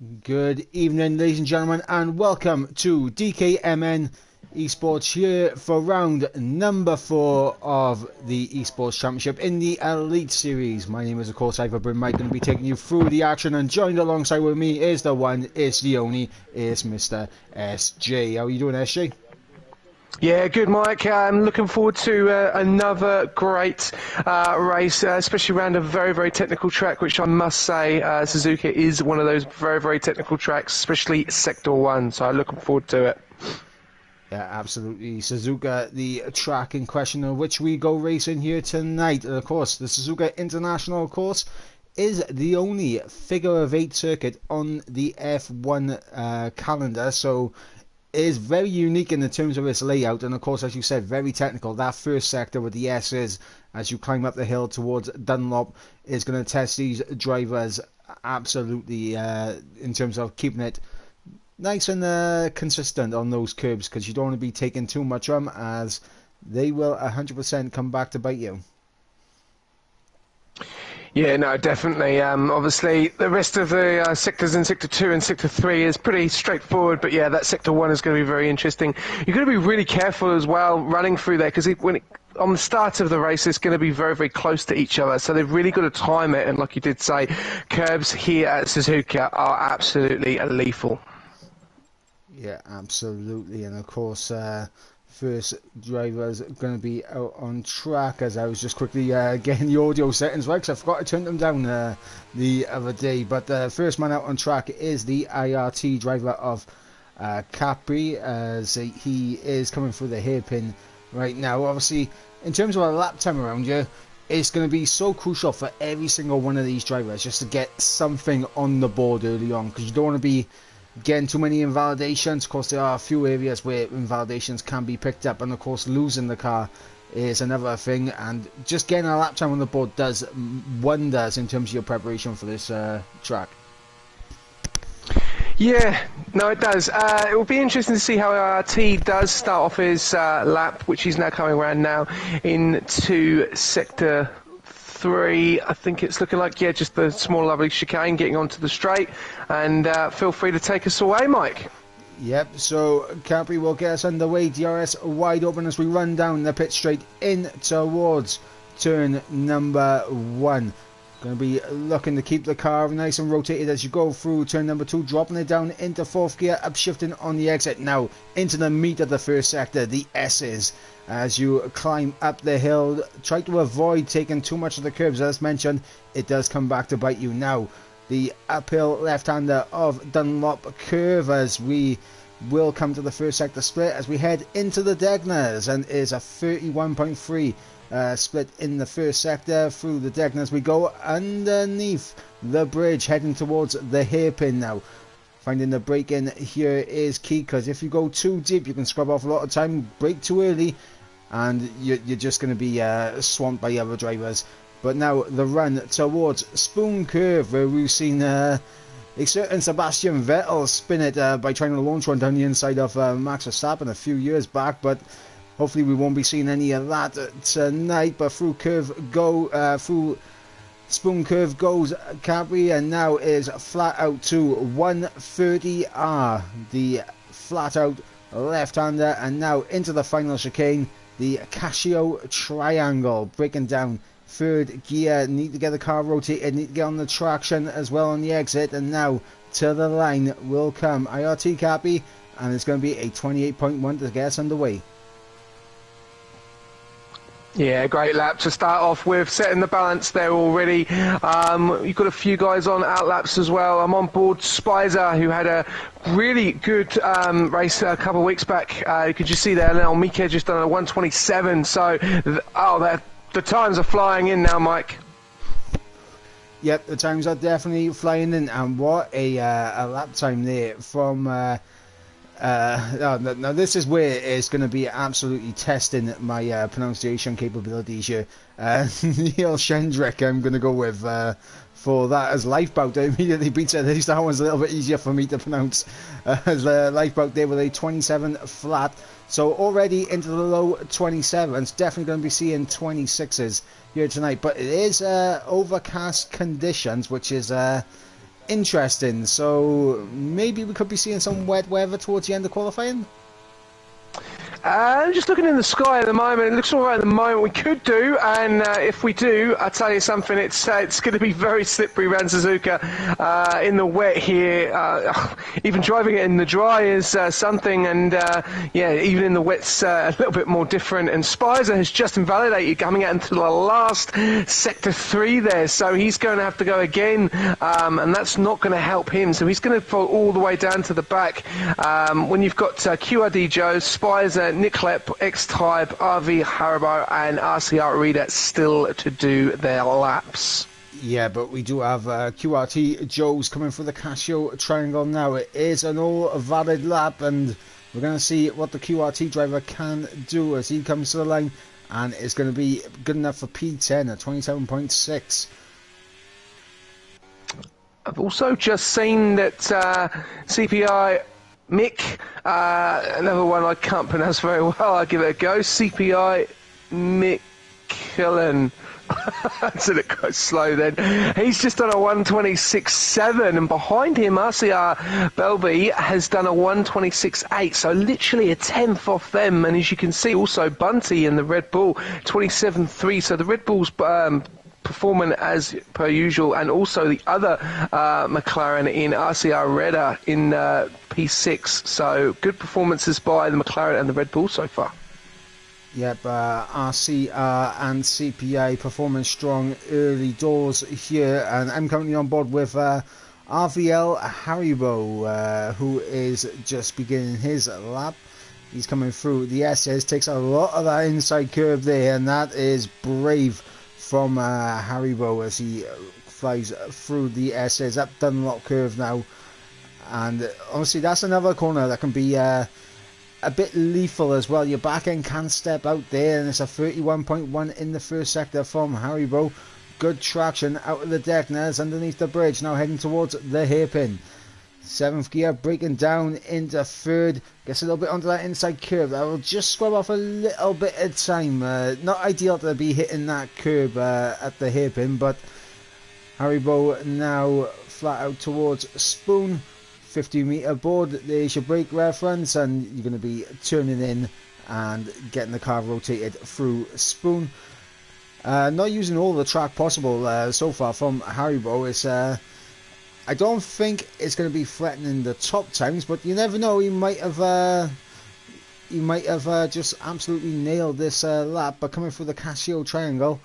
Good evening, ladies and gentlemen, and welcome to DKMN Esports here for round number 4 of the Esports Championship in the Elite Series. My name is, of course, Ivor Bryn Mike, going to be taking you through the action, and joined alongside with me is the one, is the only, is Mr. SJ. How are you doing, SJ? Yeah, good, Mike. I'm looking forward to another great race, especially around a very, very technical track, which I must say Suzuka is one of those very, very technical tracks, especially Sector 1, so I'm looking forward to it. Yeah, absolutely. Suzuka, the track in question on which we go racing here tonight. And of course, the Suzuka International course is the only figure-of-8 circuit on the F1 calendar, so is very unique in the terms of its layout, and of course, as you said, very technical. That first sector with the S's as you climb up the hill towards Dunlop is going to test these drivers absolutely in terms of keeping it nice and consistent on those curbs, because you don't want to be taking too much on, as they will 100% come back to bite you. Yeah, no, definitely. Obviously, the rest of the sectors in Sector 2 and Sector 3 is pretty straightforward, but yeah, that Sector 1 is going to be very interesting. You're going to be really careful as well running through there, because on the start of the race, it's going to be very, very close to each other, so they've really got to time it, and like you did say, curbs here at Suzuka are absolutely lethal. Yeah, absolutely, and of course, first driver's going to be out on track, as I was just quickly getting the audio settings right, because I forgot to turn them down the other day. But the first man out on track is the IRT driver of Capri, as he is coming through the hairpin right now. Obviously, in terms of a lap time around you, it's going to be so crucial for every single one of these drivers just to get something on the board early on, because you don't want to be getting too many invalidations. Of course, there are a few areas where invalidations can be picked up, and of course losing the car is another thing, and just getting a lap time on the board does wonders in terms of your preparation for this track. Yeah, no, it does. It will be interesting to see how T does start off his lap, which he's now coming around now into Sector 3. I think it's looking like, yeah, just the small lovely chicane getting onto the straight, and feel free to take us away, Mike. Yep, so Capri will get us underway. DRS wide open as we run down the pit straight in towards turn number 1. Going to be looking to keep the car nice and rotated as you go through turn number 2, dropping it down into 4th gear, upshifting on the exit. Now into the meat of the first sector, the S's, as you climb up the hill. Try to avoid taking too much of the curbs. As mentioned, it does come back to bite you. Now the uphill left-hander of Dunlop curve, as we will come to the first sector split as we head into the Degners, and is a 31.3 split in the first sector. Through the Degners we go underneath the bridge, heading towards the hairpin now. Finding the break in here is key, because if you go too deep you can scrub off a lot of time. Brake too early and you're just going to be swamped by other drivers. But now the run towards Spoon Curve, where we've seen a certain Sebastian Vettel spin it by trying to launch one down the inside of Max Verstappen a few years back, but hopefully we won't be seeing any of that tonight. But through through Spoon Curve goes Capri, and now is flat out to 130R, the flat out left-hander, and now into the final chicane, the Casio Triangle, breaking down 3rd gear. Need to get the car rotated, need to get on the traction as well on the exit, and now to the line will come IRT Cappy, and it's going to be a 28.1 to get us underway. Yeah, great lap to start off with, setting the balance there already. You've got a few guys on out laps as well. I'm on board Spicer, who had a really good race a couple of weeks back. Could you see there now? Mika just done a 127. So, the times are flying in now, Mike. Yep, the times are definitely flying in, and what a lap time there from. Now this is where it's going to be absolutely testing my pronunciation capabilities here. Neil Shendrick I'm going to go with for that as Lifeboat. Immediately beats it. At least that one's a little bit easier for me to pronounce. As Lifeboat there with a 27 flat. So already into the low 27s. Definitely going to be seeing 26s here tonight. But it is overcast conditions, which is interesting. So maybe we could be seeing some wet weather towards the end of qualifying. Just looking in the sky at the moment, it looks all right at the moment. We could do, and if we do, I'll tell you something, it's going to be very slippery around Suzuka in the wet here. Even driving it in the dry is something, and yeah, even in the wet's a little bit more different. And Spicer has just invalidated coming out into the last Sector 3 there, so he's going to have to go again, and that's not going to help him. So he's going to fall all the way down to the back. When you've got QRD Joe, Spicer, Nick Klepp, X-Type, RV Haribo and RCR Reader still to do their laps. Yeah, but we do have QRT Joe's coming for the Casio Triangle now. It is an all-valid lap, and we're going to see what the QRT driver can do as he comes to the line, and it's going to be good enough for P10 at 27.6. I've also just seen that CPI Mick, another one I can't pronounce very well, I'll give it a go. CPI Michelin. That's a bit slow then. He's just done a 126.7, and behind him, RCR Belby has done a 126.8, so literally a tenth off them. And as you can see, also Bunty in the Red Bull 27.3, so the Red Bull's performing as per usual, and also the other McLaren in RCR Redder in P6. So good performances by the McLaren and the Red Bull so far. Yep, RCR and CPA performing strong early doors here, and I'm currently on board with RVL Haribo, who is just beginning his lap. He's coming through the SS, takes a lot of that inside curve there, and that is brave from Haribo as he flies through the SS up Dunlop curve now. And honestly, that's another corner that can be a bit lethal as well. Your back end can step out there, and it's a 31.1 in the first sector from Haribo. Good traction out of the deck now. It's underneath the bridge, now heading towards the hairpin. 7th gear breaking down into 3rd, gets a little bit onto that inside curve. That will just scrub off a little bit of time. Not ideal to be hitting that curve at the hairpin, but Haribo now flat out towards Spoon. 50-meter board, there's your brake reference, and you're going to be turning in and getting the car rotated through Spoon. Not using all the track possible so far from Haribo. It's I don't think it's going to be threatening the top times, but you never know. He might have just absolutely nailed this lap. But coming through the Casio Triangle,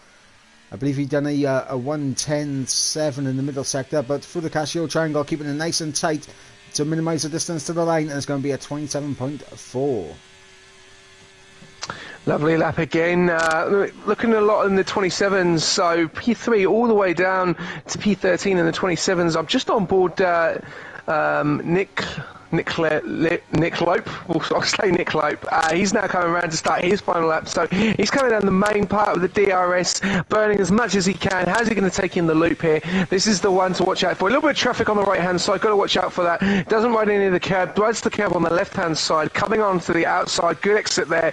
I believe he'd done a 1:10.7 in the middle sector, but through the Casio Triangle, keeping it nice and tight to minimise the distance to the line, and it's going to be a 27.4. Lovely lap again. Looking a lot in the 27s, so P3 all the way down to P13 in the 27s. I'm just on board Nick Lope. I'll say Nick Lope. He's now coming around to start his final lap. So he's coming down the main part of the DRS, burning as much as he can. How's he going to take in the loop here? This is the one to watch out for. A little bit of traffic on the right-hand side. Got to watch out for that. Doesn't ride any of the curb. Rides the curb on the left-hand side. Coming on to the outside. Good exit there.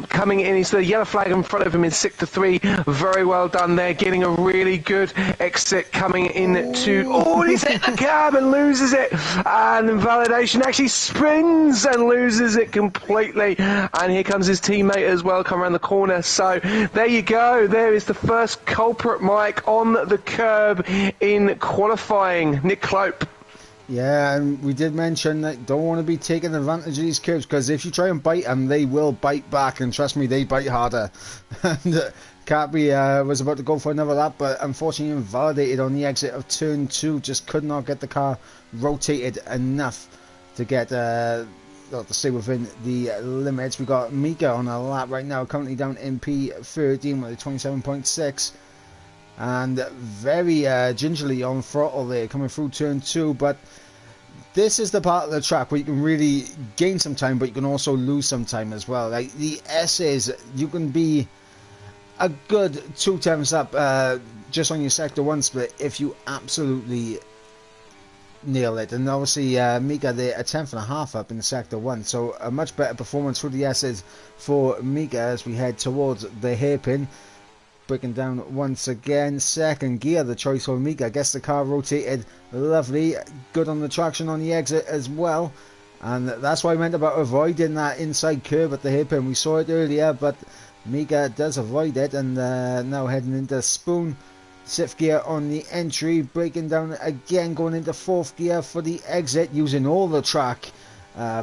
Coming in. He's the yellow flag in front of him in Sector 3. Very well done there. Getting a really good exit coming into... Oh, he's hit the curb and loses it. And validation actually spins and loses it completely, and here comes his teammate as well, come around the corner. So there you go, there is the first culprit, Mike, on the curb in qualifying. Nick Clope. Yeah, and we did mention that don't want to be taking advantage of these curbs, because if you try and bite them, they will bite back, and trust me, they bite harder. And Capri was about to go for another lap, but unfortunately invalidated on the exit of turn 2. Just could not get the car rotated enough to get to stay within the limits. We got Mika on a lap right now, currently down in P13 with a 27.6, and very gingerly on throttle there, coming through turn 2. But this is the part of the track where you can really gain some time, but you can also lose some time as well. Like the S's, you can be a good 2/10 up just on your sector 1 split if you absolutely nail it. And obviously Mika there a 10.5 up in sector 1, so a much better performance through the S's for Mika as we head towards the hairpin. breaking down once again. Second gear, the choice for Mika. Gets the car rotated lovely. Good on the traction on the exit as well. And that's why I meant about avoiding that inside curve at the hairpin. We saw it earlier, but Mika does avoid it. And now heading into Spoon. 6th gear on the entry. Breaking down again, going into 4th gear for the exit. Using all the track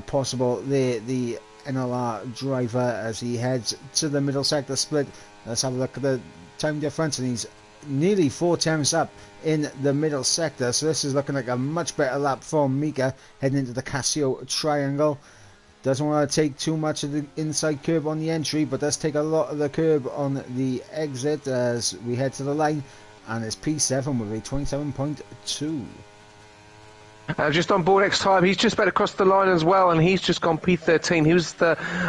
possible there. The NLR driver as he heads to the middle sector split. Let's have a look at the time difference, and he's nearly 4 tenths up in the middle sector, so this is looking like a much better lap for Mika heading into the Casio triangle. Doesn't want to take too much of the inside curb on the entry, but does take a lot of the curb on the exit as we head to the line, and it's P7 with a 27.2. Just on board X time, he's just about to cross the line as well, and he's just gone P13.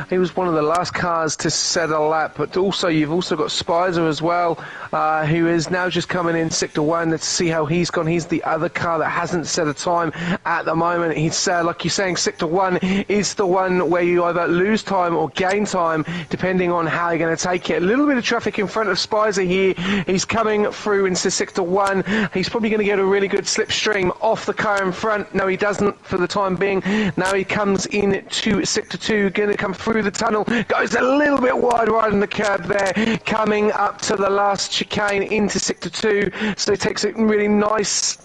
He was one of the last cars to set a lap, but also you've also got Spicer as well, who is now just coming in sector 1. Let's see how he's gone. He's the other car that hasn't set a time at the moment. He's like you're saying, sector 1 is the one where you either lose time or gain time, depending on how you're going to take it. A little bit of traffic in front of Spicer here. He's coming through into sector 1. He's probably going to get a really good slipstream off the car in front. No, he doesn't for the time being. Now he comes in to sector 2, going to come through the tunnel, goes a little bit wide right on the curb there, coming up to the last chicane into sector 2, so he takes it really nice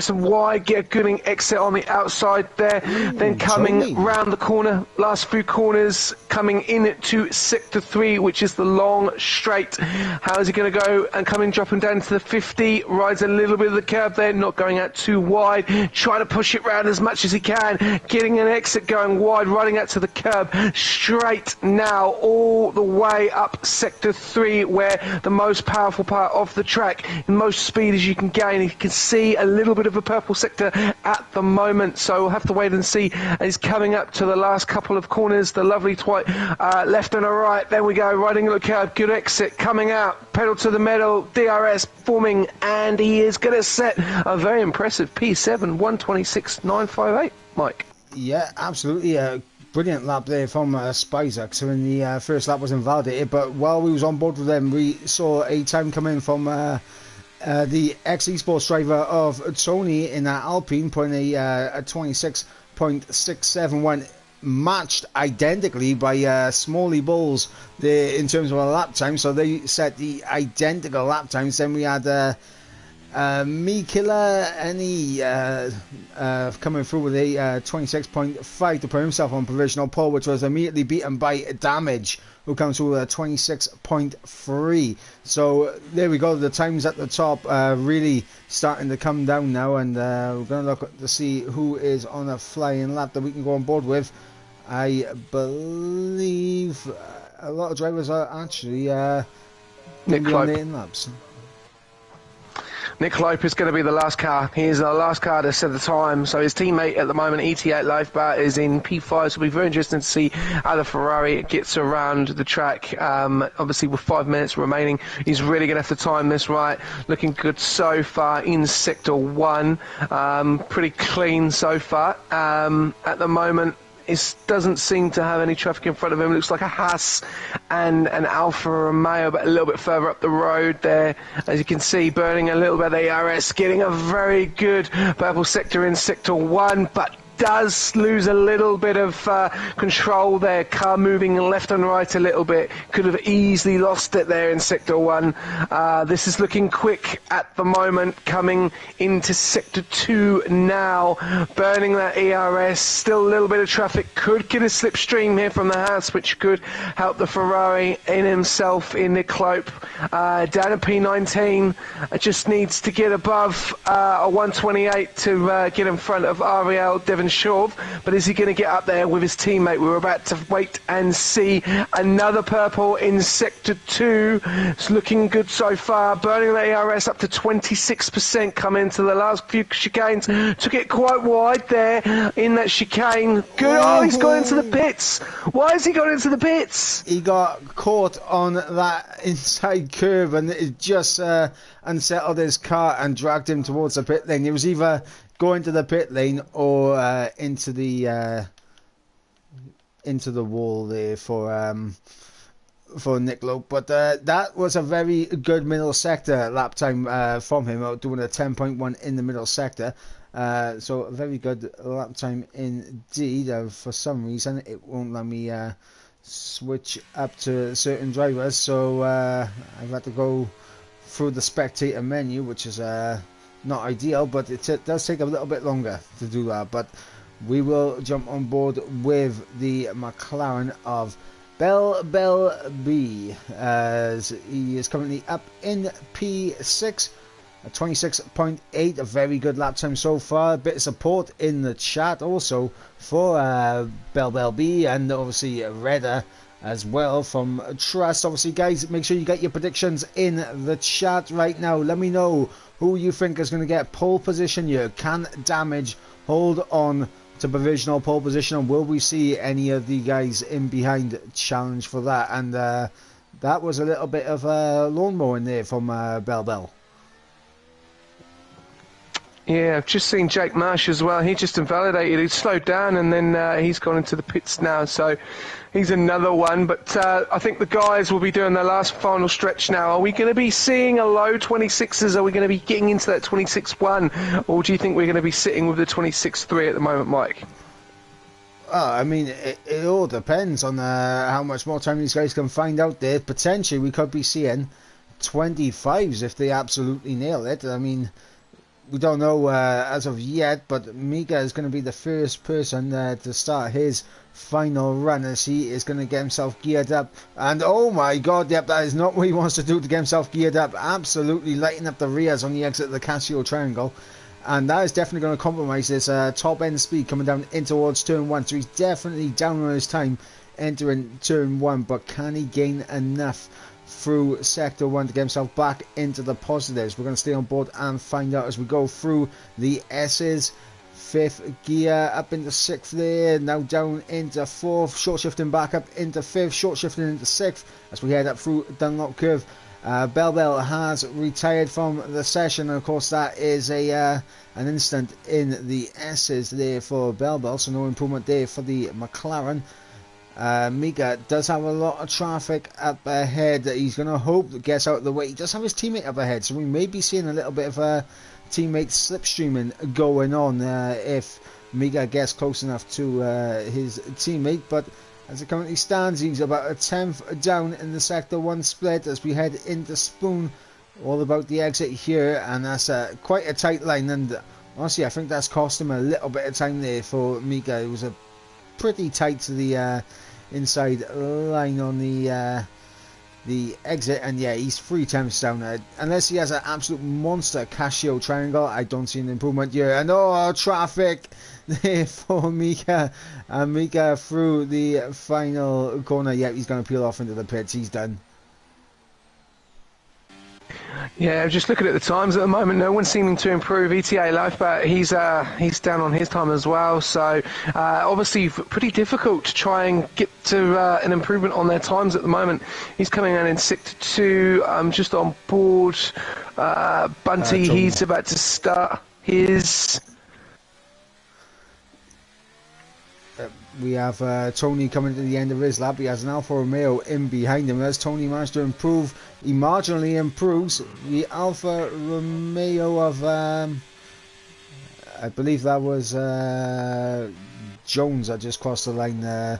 and wide, get a good exit on the outside there. Then coming round the corner, last few corners, coming in to sector 3, which is the long straight. How is he going to go? And dropping down to the 50, rides a little bit of the curb there, not going out too wide, trying to push it round as much as he can, getting an exit going wide, riding out to the curb, straight now all the way up sector 3, where the most powerful part of the track, the most speed as you can gain. You can see a little bit of a purple sector at the moment, so we'll have to wait and see. He's coming up to the last couple of corners, the lovely left and a right. There we go, riding the curb, good exit, coming out, pedal to the metal, DRS forming, and he is going to set a very impressive P7 126.958. Mike. Yeah, absolutely. Brilliant lap there from Spicer. So in the first lap was invalidated, but while we was on board with them, we saw a time come in from the ex-esports driver of Tony in Alpine, putting a 26.671, matched identically by Smalley Bulls there in terms of a lap time. So they set the identical lap times. Then we had Me Killer Any coming through with a 26.5 to put himself on provisional pole, which was immediately beaten by Damage, who comes through with a 26.3. So there we go, the times at the top really starting to come down now, and we're going to look to see who is on a flying lap that we can go on board with. I believe a lot of drivers are actually Nick on the in laps. Nick Lope is going to be the last car. He is the last car to set the time. So his teammate at the moment, ET8 Lifebar, is in P5. So it'll be very interesting to see how the Ferrari gets around the track. Obviously, with 5 minutes remaining, he's really going to have to time this right. Looking good so far in Sector 1. Pretty clean so far. At the moment, it doesn't seem to have any traffic in front of him. It looks like a Haas and an Alfa Romeo, but a little bit further up the road there. As you can see, burning a little bit of the ARS, getting a very good purple sector in Sector 1, but does lose a little bit of control there. Car moving left and right a little bit. Could have easily lost it there in Sector 1. This is looking quick at the moment. Coming into Sector 2 now. Burning that ERS. Still a little bit of traffic. Could get a slipstream here from the Haas, which could help the Ferrari in himself in Nick Lope. Down at P19. Just needs to get above a 128 to get in front of Ariel Devon Shove, but is he going to get up there with his teammate? We're about to wait and see. Another purple in Sector 2. It's looking good so far. Burning the ERS up to 26%. Coming into the last few chicanes. Took it quite wide there in that chicane. Good. Oh, he's gone into the pits. Why has he gone into the pits? He got caught on that inside curve and it just unsettled his car and dragged him towards the pit lane. It was either going to the pit lane or into the wall there for for Nick Lowe, but that was a very good middle sector lap time from him, doing a 10.1 in the middle sector. So a very good lap time indeed. For some reason, it won't let me switch up to certain drivers, so I've had to go through the spectator menu, which is not ideal, but it does take a little bit longer to do that. But we will jump on board with the McLaren of Bell B, as he is currently up in P6, a 26.8, a very good lap time so far. A bit of support in the chat also for Bell B, and obviously Redder as well from Trust. Obviously, guys, make sure you get your predictions in the chat right now. Let me know who you think is going to get pole position here. Can Damage hold on to provisional pole position, and will we see any of the guys in behind challenge for that? And that was a little bit of a lawn mowing there from Bell. Yeah, I've just seen Jake Marsh as well. He just invalidated. He slowed down, and then he's gone into the pits now. So he's another one. But I think the guys will be doing their last final stretch now. Are we going to be seeing a low 26s? Are we going to be getting into that 26.1? Or do you think we're going to be sitting with the 26.3 at the moment, Mike? I mean, it all depends on how much more time these guys can find out there. Potentially, we could be seeing 25s if they absolutely nail it. I mean, we don't know as of yet, but Mika is going to be the first person to start his final run, as he is going to get himself geared up. And oh my god, yep, that is not what he wants to do to get himself geared up. Absolutely lighting up the rears on the exit of the Casio Triangle. And that is definitely going to compromise this top end speed coming down in towards turn 1. So he's definitely down on his time entering turn 1. But can he gain enough through sector 1 to get himself back into the positives? We're going to stay on board and find out as we go through the S's. 5th gear up into 6th there, now down into 4th, short shifting back up into 5th, short shifting into 6th as we head up through Dunlop Curve. Bell has retired from the session, and of course that is an instant in the S's there for Bell, so no improvement there for the McLaren. Mika does have a lot of traffic up ahead. He's going to hope that gets out of the way. He does have his teammate up ahead, so we may be seeing a little bit of a teammate slipstreaming going on if Mika gets close enough to his teammate. But as it currently stands, he's about a 10th down in the sector 1 split as we head into Spoon. All about the exit here, and that's quite a tight line, and honestly I think that's cost him a little bit of time there for Mika. It was a pretty tight to the inside line on the exit, and yeah, he's 3 tenths down. Unless he has an absolute monster Casio Triangle, I don't see an improvement here. And oh, traffic there for Mika, and Mika through the final corner. Yeah, he's going to peel off into the pits. He's done. Yeah, just looking at the times at the moment, no one's seeming to improve. ETA Life, but he's down on his time as well. So obviously pretty difficult to try and get to an improvement on their times at the moment. He's coming in sector 2. I'm just on board. Bunty, he's about to start his. We have Tony coming to the end of his lap. He has an Alfa Romeo in behind him. As Tony managed to improve, he marginally improves. The Alfa Romeo of, I believe that was Jones that just crossed the line.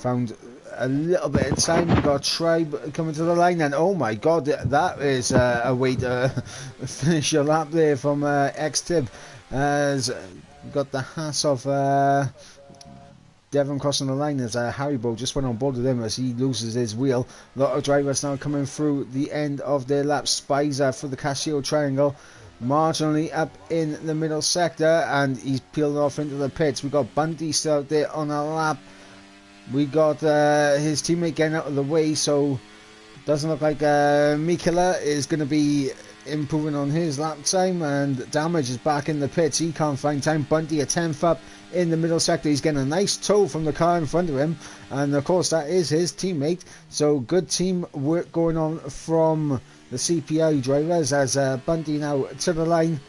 Found a little bit of time. We've got Tribe coming to the line, and oh my god, that is a way to finish your lap there from X-Tib. As we've got the Haas of Devon crossing the line, as Haribo just went on board with him as he loses his wheel. A lot of drivers now coming through the end of their lap. Spicer for the Casio Triangle, marginally up in the middle sector, and he's peeling off into the pits. We've got Bunty still out there on a lap. We got his teammate getting out of the way, so doesn't look like Mikela is going to be improving on his lap time, and Damage is back in the pits. He can't find time. Bunty a 10th up in the middle sector. He's getting a nice tow from the car in front of him, and of course that is his teammate. So good team work going on from the CPI drivers, as Bunty now to the line.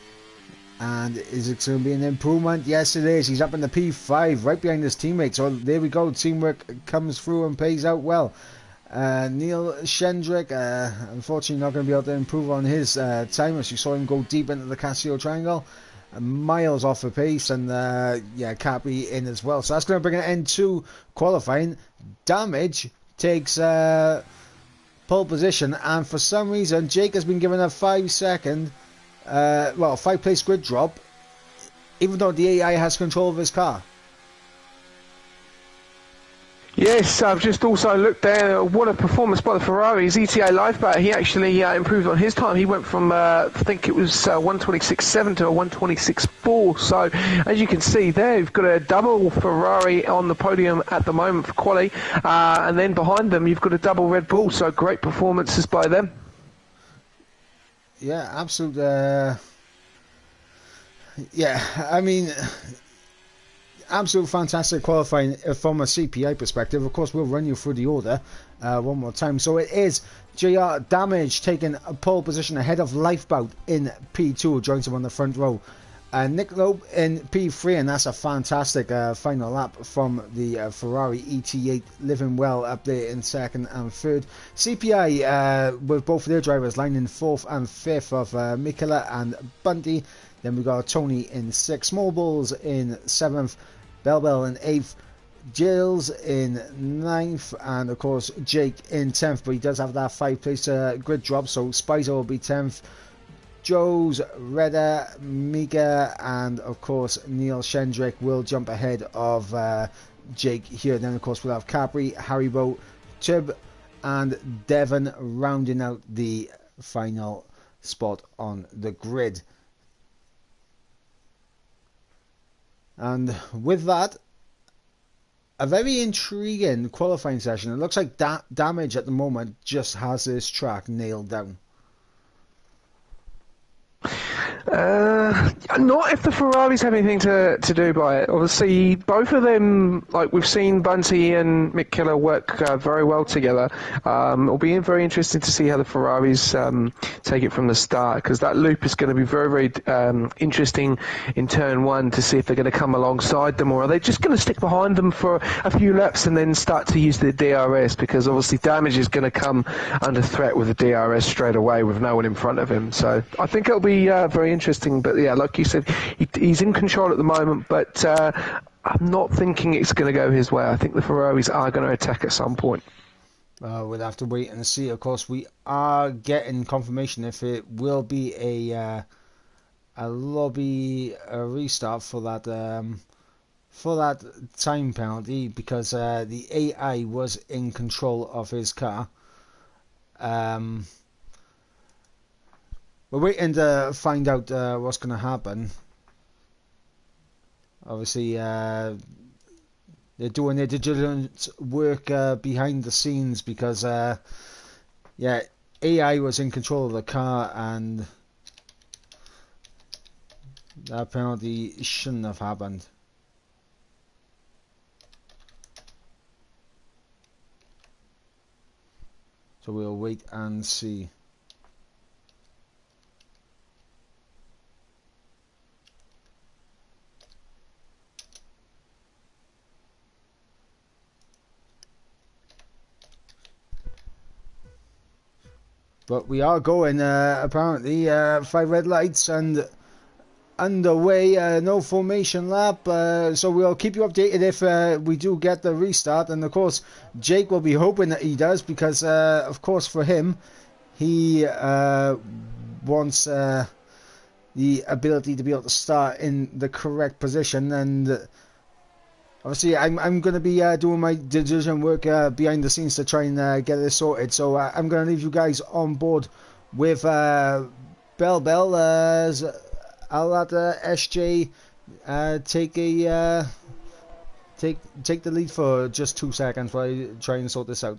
And is it going to be an improvement? Yes, it is. He's up in the P5 right behind his teammate. So there we go. Teamwork comes through and pays out well. Neil Shendrick, unfortunately not going to be able to improve on his time, as you saw him go deep into the Casio Triangle. Miles off the pace, and yeah, Capri in as well. So that's going to bring an end to qualifying. Damage takes pole position, and for some reason Jake has been given a 5-second, 5-place grid drop, even though the AI has control of his car. Yes, I've just also looked there. What a performance by the Ferraris. ETA Lifeboat, he actually improved on his time. He went from, I think it was 126.7 to a 126.4. So, as you can see there, you've got a double Ferrari on the podium at the moment for quali. And then behind them, you've got a double Red Bull. So, great performances by them. Yeah, absolute. Yeah, I mean, absolute fantastic qualifying from a CPI perspective. Of course, we'll run you through the order one more time. So it is JR Damage taking a pole position ahead of Lifeboat in P2, joins him on the front row. Nick Loeb in P3, and that's a fantastic final lap from the Ferrari ET8, living well up there in second and third. CPI with both of their drivers lining fourth and fifth of Mikela and Bunty. Then we got Tony in 6th, Small Bulls in 7th, Bell in 8th, Jills in 9th, and of course Jake in 10th, but he does have that 5-place grid drop, so Spicer will be 10th, Joe's, Redder, Mika, and of course Neil Shendrick will jump ahead of Jake here. Then of course we'll have Capri, Haribo, Tib, and Devon rounding out the final spot on the grid. And with that, a very intriguing qualifying session. It looks like Damage at the moment just has this track nailed down. Not if the Ferraris have anything to do by it. Obviously, both of them, like we've seen Bunty and Mick Killer work very well together. It'll be very interesting to see how the Ferraris take it from the start, because that loop is going to be very, very interesting in turn one to see if they're going to come alongside them, or are they just going to stick behind them for a few laps and then start to use the DRS, because obviously Damage is going to come under threat with the DRS straight away with no one in front of him. So I think it'll be very interesting. But yeah, like you said, he's in control at the moment, but I'm not thinking it's going to go his way. I think the Ferraris are going to attack at some point. We'll have to wait and see. Of course, we are getting confirmation if it will be a restart for that time penalty, because the AI was in control of his car. We're waiting to find out what's going to happen. Obviously, they're doing their diligent work behind the scenes, because yeah, AI was in control of the car, and that penalty shouldn't have happened. So we'll wait and see. But we are going, apparently, 5 red lights and underway, no formation lap, so we'll keep you updated if we do get the restart. And of course, Jake will be hoping that he does, because, of course, for him, he wants the ability to be able to start in the correct position. And obviously, I'm going to be doing my diligent work behind the scenes to try and get this sorted. So I'm going to leave you guys on board with Bell. I'll let SJ take the lead for just 2 seconds while I try and sort this out.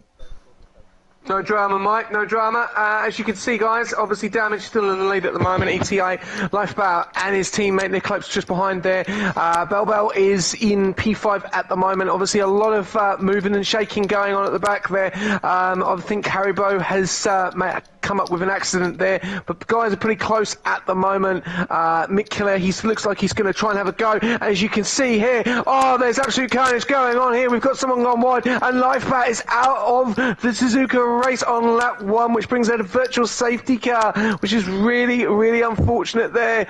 No drama, Mike, no drama. As you can see, guys, obviously Damage still in the lead at the moment. ETA, Lifeboat and his teammate Nick Lopes just behind there. Bell is in P5 at the moment. Obviously a lot of moving and shaking going on at the back there. I think Haribo has made a come up with an accident there, but the guys are pretty close at the moment. Mick Killer, he looks like he's going to try and have a go. As you can see here, oh, there's absolute carnage going on here. We've got someone gone wide, and Lifebat is out of the Suzuka race on lap 1, which brings out a virtual safety car, which is really, really unfortunate there.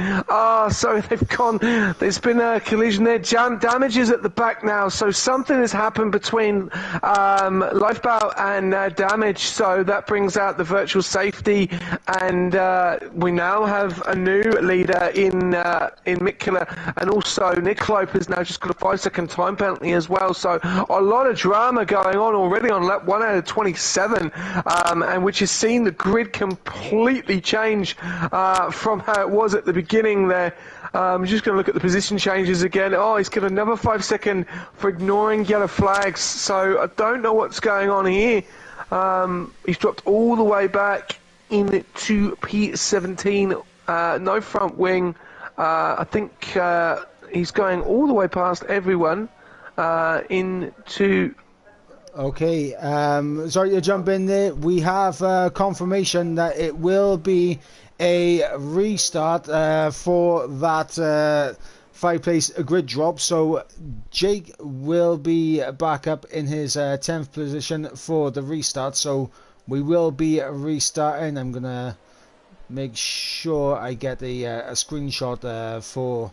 So they've gone, there's been a collision there. Damages at the back now, so something has happened between Lifeboat and Damage, so that brings out the virtual safety, and we now have a new leader in Mick Killer, and also Nick Clope has now just got a 5-second time penalty as well, so a lot of drama going on already on lap 1 out of 27, and which has seen the grid completely change from how it was at the beginning there. I'm just going to look at the position changes again. Oh, he's got another 5-second for ignoring yellow flags, so I don't know what's going on here. He's dropped all the way back into P17, no front wing. I think he's going all the way past everyone into... Okay, sorry to jump in there. We have confirmation that it will be a restart for that 5-place grid drop. So Jake will be back up in his 10th position for the restart. So we will be restarting. I'm going to make sure I get a screenshot for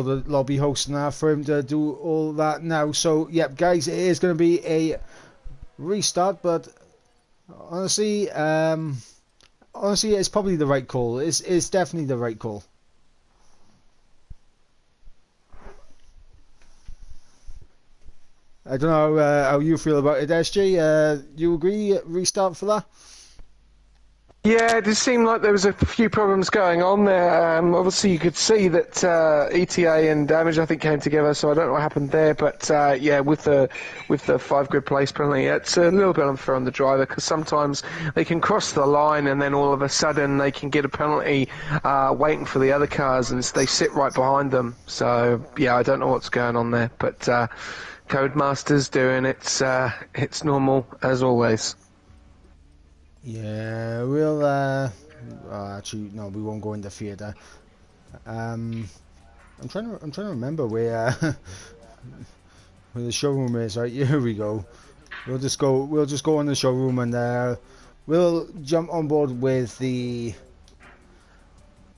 the lobby host now for him to do all that now. So yep, guys, it is going to be a restart, but honestly it's probably the right call. It's definitely the right call. I don't know how you feel about it, SJ. You agree restart for that? Yeah, it just seemed like there was a few problems going on there. Obviously, you could see that ETA and Damage, I think, came together, so I don't know what happened there. But yeah, with the 5-grid place penalty, it's a little bit unfair on the driver, because sometimes they can cross the line and then all of a sudden they can get a penalty waiting for the other cars, and they sit right behind them. So yeah, I don't know what's going on there, but Codemaster's doing its normal as always. Yeah, we'll actually no, we won't go into theatre. I'm trying to remember where the showroom is. Right, here we go. We'll just go on the showroom, and we'll jump on board with the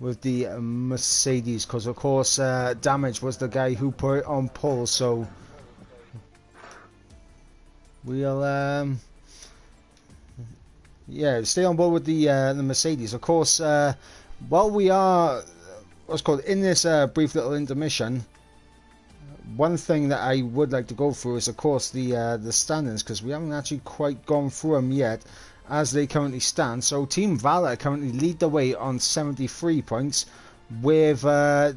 Mercedes, because of course Damage was the guy who put it on pole. So we'll yeah, stay on board with the Mercedes. Of course, while we are in this brief little intermission, one thing that I would like to go through is, of course, the standings, because we haven't actually quite gone through them yet as they currently stand. So Team Valor currently lead the way on 73 points, with WOR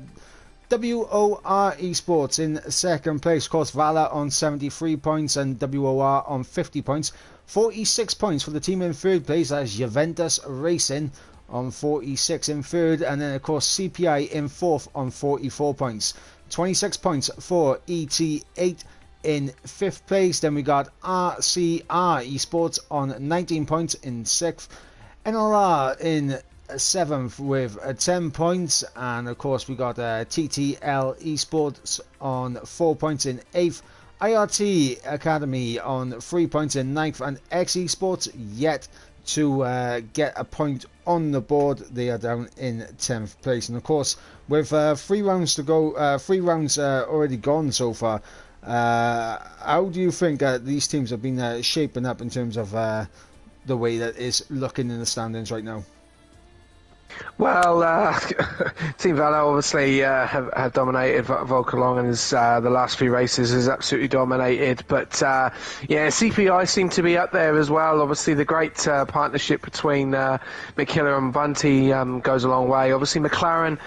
Esports in second place. Of course, Valor on 73 points and WOR on 50 points. 46 points for the team in third place. That's Juventus Racing on 46 in third, and then of course CPI in fourth on 44 points. 26 points for ET8 in fifth place. Then we got RCR Esports on 19 points in sixth. NLR in seventh with 10 points, and of course we got TTL Esports on 4 points in eighth. IRT Academy on 3 points in ninth, and X Esports yet to get a point on the board. They are down in 10th place, and of course with 3 rounds to go, 3 rounds already gone so far. How do you think these teams have been shaping up in terms of the way that is looking in the standings right now? Well, Team Valor obviously have dominated. Volker and the last few races has absolutely dominated. But yeah, CPI seem to be up there as well. Obviously, the great partnership between McKiller and Bunty goes a long way. Obviously, McLaren,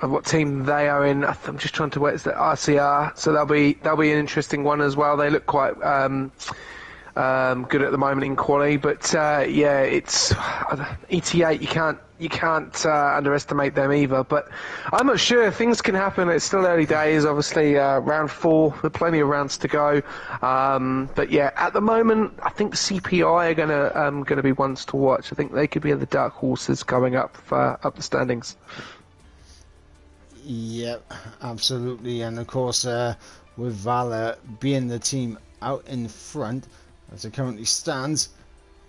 what team they are in? I'm just trying to work. It's the RCR, so that'll be an interesting one as well. They look quite good at the moment in quali, but yeah, it's ET8. you can't underestimate them either. But I'm not sure. Things can happen. It's still early days. Obviously, round 4, there are plenty of rounds to go. But yeah, at the moment, I think CPI are gonna be ones to watch. I think they could be the dark horses going up the standings. Yep, absolutely. And of course, with Valor being the team out in front as it currently stands,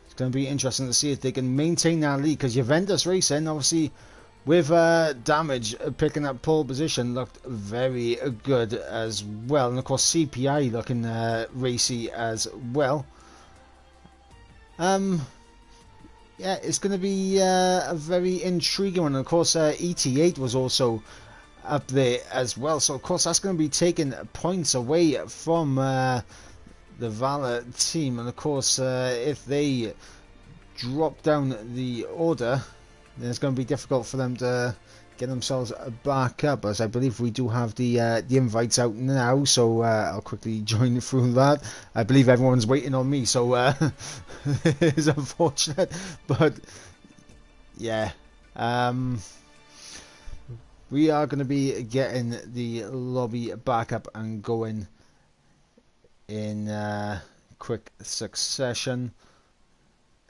it's going to be interesting to see if they can maintain that lead, because Juventus Racing, obviously, with Damage picking up pole position, looked very good as well. And of course, CPI looking racy as well. Yeah, it's going to be a very intriguing one. And of course, ET8 was also up there as well, so of course that's going to be taking points away from the Valor team. And of course, if they drop down the order, then it's going to be difficult for them to get themselves back up, as I believe we do have the invites out now, so I'll quickly join through that. I believe everyone's waiting on me, so it is unfortunate, but yeah, we are going to be getting the lobby back up and going in quick succession.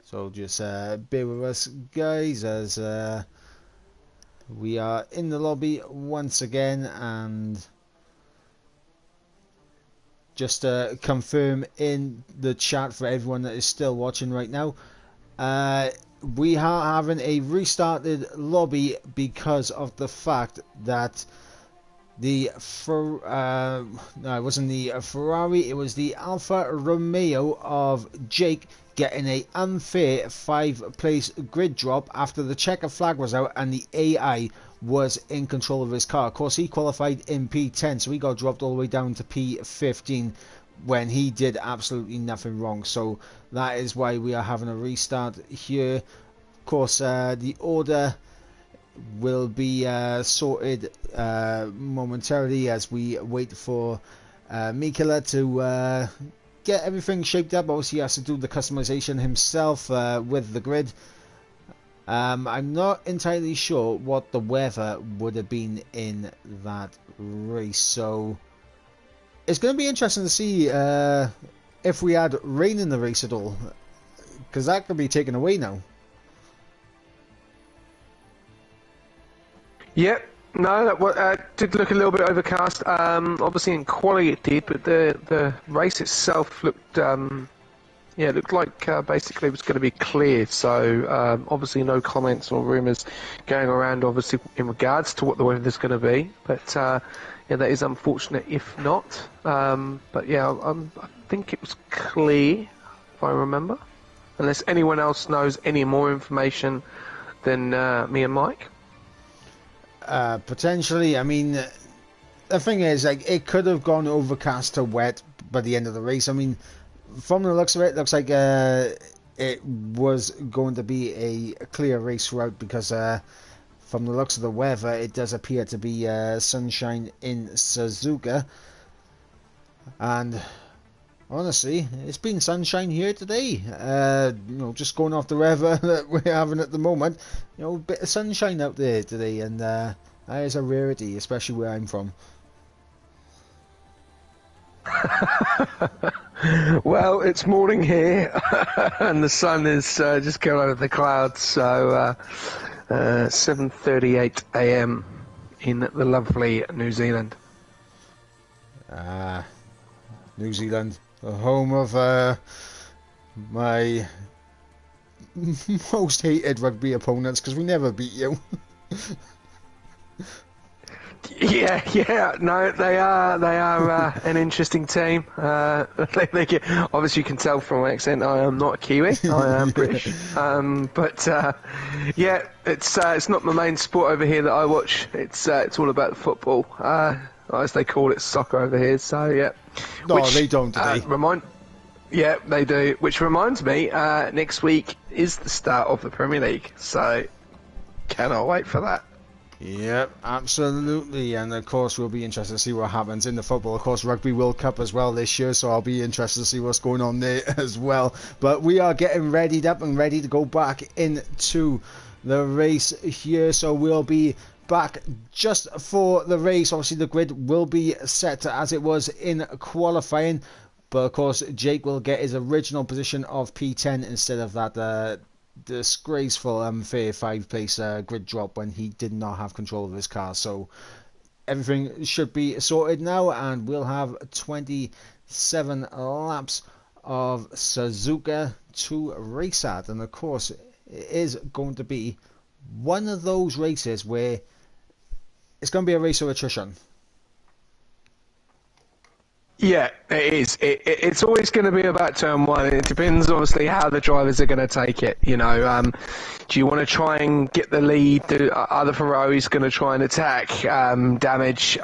So just bear with us, guys, as we are in the lobby once again. And just to confirm in the chat for everyone that is still watching right now, we are having a restarted lobby because of the fact that the no, it wasn't the Ferrari, it was the Alfa Romeo of Jake getting a unfair 5-place grid drop after the checker flag was out and the AI was in control of his car. Of course, he qualified in P10, so he got dropped all the way down to P15 when he did absolutely nothing wrong. So that is why we are having a restart here. Of course, the order will be sorted momentarily as we wait for Mikela to get everything shaped up. Obviously, he has to do the customization himself with the grid. I'm not entirely sure what the weather would have been in that race, so it's going to be interesting to see if we had rain in the race at all, because that could be taken away now. Yep. No, that did look a little bit overcast. Obviously in quali it did, but the race itself looked, yeah, it looked like basically it was going to be clear. So obviously no comments or rumours going around, obviously in regards to what the weather's going to be. But yeah, that is unfortunate if not. But yeah, I think it was clear, if I remember, unless anyone else knows any more information than me and Mike. Potentially. I mean, the thing is, like, it could have gone overcast to wet by the end of the race. I mean, from the looks of it, looks like it was going to be a clear race throughout, because from the looks of the weather, it does appear to be sunshine in Suzuka. And honestly, it's been sunshine here today. You know, just going off the weather that we're having at the moment, you know, a bit of sunshine out there today, and that is a rarity, especially where I'm from. Well, it's morning here, and the sun is just coming out of the clouds. So 7:38 a.m. in the lovely New Zealand. New Zealand, the home of my most hated rugby opponents, because we never beat you. Yeah, no, they are an interesting team. Obviously, you can tell from my accent, I am not a Kiwi, I am British. But yeah, it's not my main sport over here that I watch. It's all about the football, as they call it, soccer over here. So yeah. No, they don't, do they? Yeah, they do. Which reminds me, next week is the start of the Premier League, so cannot wait for that. Yep, absolutely. And of course, we'll be interested to see what happens in the football. Of course, Rugby World Cup as well this year, so I'll be interested to see what's going on there as well. But we are getting readied up and ready to go back into the race here. So we'll be back just for the race. Obviously the grid will be set as it was in qualifying, but of course Jake will get his original position of P10 instead of that disgraceful unfair 5-place grid drop when he did not have control of his car. So everything should be sorted now, and we'll have 27 laps of Suzuka to race at. And of course it is going to be one of those races where it's going to be a race of attrition. Yeah, it is. It's always going to be about turn one. It depends, obviously, how the drivers are going to take it. You know, do you want to try and get the lead? Are the Ferraris going to try and attack damage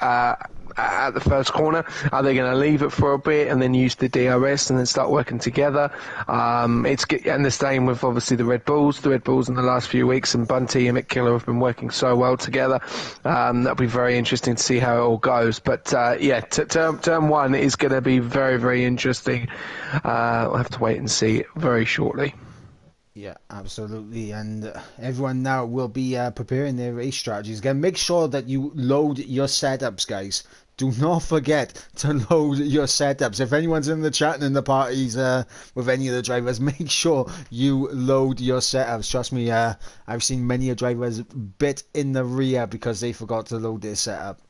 at the first corner? Are they going to leave it for a bit and then use the DRS and then start working together? And the same with obviously the Red Bulls. The Red Bulls in the last few weeks, and Bunty and Mick Killer have been working so well together. That'll be very interesting to see how it all goes. But yeah, turn one is going to be very, very interesting. We'll have to wait and see very shortly. Yeah, absolutely. And everyone now will be preparing their race strategies. Again, make sure that you load your setups, guys. Do not forget to load your setups. If anyone's in the chat and in the parties with any of the drivers, make sure you load your setups. Trust me, I've seen many drivers bit in the rear because they forgot to load their setup.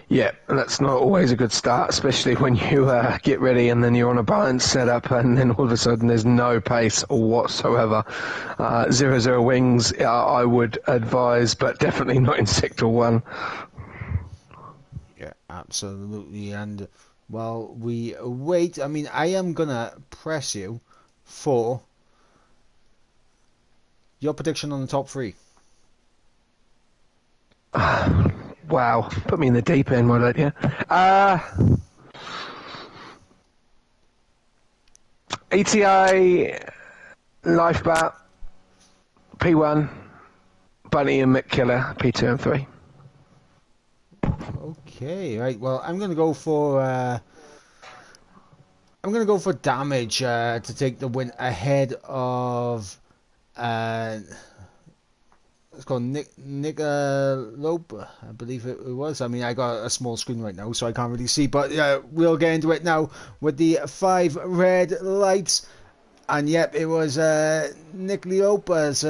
Yeah, that's not always a good start, especially when you get ready and then you're on a balanced setup and then all of a sudden there's no pace whatsoever. 0-0 wings, I would advise, but definitely not in Sector 1. Yeah, absolutely. And while we wait, I mean, I am going to press you for your prediction on the top three. Wow, put me in the deep end, why don't you? ETA, Lifeboat, P1, Bunny and Mick Killer, P2 and 3. Okay, right. Well, I'm gonna go for damage to take the win ahead of it's called Nick Lope, I believe it was. I mean, I got a small screen right now, so I can't really see. But we'll get into it now with the 5 red lights. And yep, it was Nick Lope as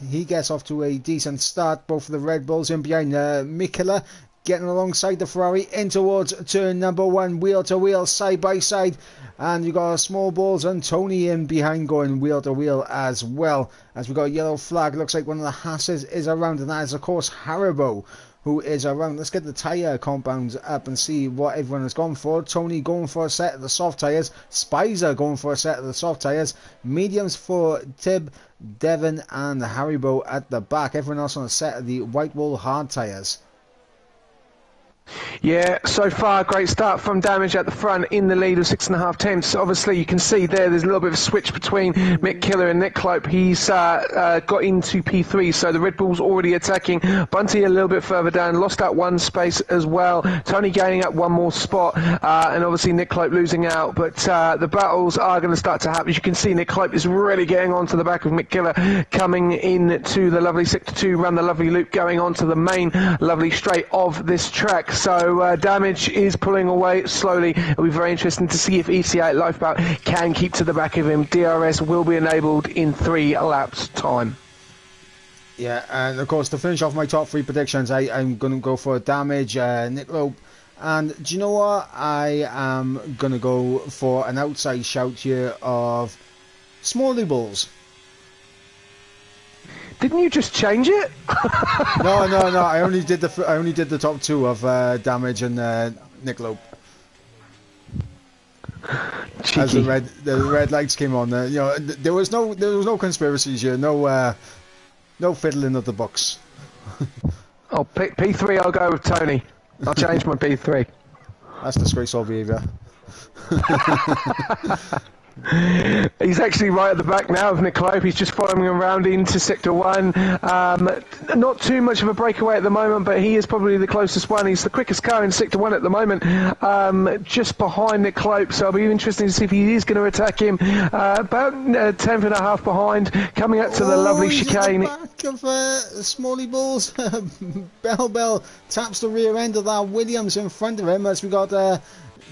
he gets off to a decent start. Both of the Red Bulls in behind Mikela, getting alongside the Ferrari in towards turn number 1, wheel to wheel, side by side. And you got Small Balls and Tony in behind going wheel to wheel as well. As we got a yellow flag, looks like one of the Hasses is around, and that is of course Haribo who is around. Let's get the tyre compounds up and see what everyone has gone for. Tony going for a set of the soft tyres. Spicer going for a set of the soft tyres. Mediums for Tib, Devon and Haribo at the back. Everyone else on a set of the white wall hard tyres. Yeah, so far, great start from Damage at the front in the lead of 6.5 tenths. Obviously, you can see there's a little bit of a switch between Mick Killer and Nick Clope. He's got into P3, so the Red Bull's already attacking. Bunty a little bit further down, lost out one space as well. Tony gaining up one more spot, and obviously Nick Clope losing out. But the battles are going to start to happen. As you can see, Nick Clope is really getting onto the back of Mick Killer, coming into the lovely Sector 2, run the lovely loop, going onto the main lovely straight of this track. So Damage is pulling away slowly. It'll be very interesting to see if ECA Lifeboat can keep to the back of him. DRS will be enabled in 3 laps time. Yeah, and of course to finish off my top 3 predictions, I'm going to go for Damage, Nick Lope, and do you know what? I am going to go for an outside shout here of Smalley Balls. Didn't you just change it? No. I only did the top 2 of Damage and Nick Lope. Cheeky. As the red lights came on, you know, there was no conspiracies here, no fiddling of the books. Oh, P3, I'll go with Tony. I'll change my P3. That's disgraceful behaviour. He's actually right at the back now of Nick Loeb. He's just following around into Sector 1. Not too much of a breakaway at the moment, but he is probably the closest one. He's the quickest car in Sector 1 at the moment, just behind Nick Loeb. So it'll be interesting to see if he is going to attack him. About 10th and a half behind, coming up to the lovely chicane. He's at the back of Smalley Balls. Bell taps the rear end of that Williams in front of him as we got...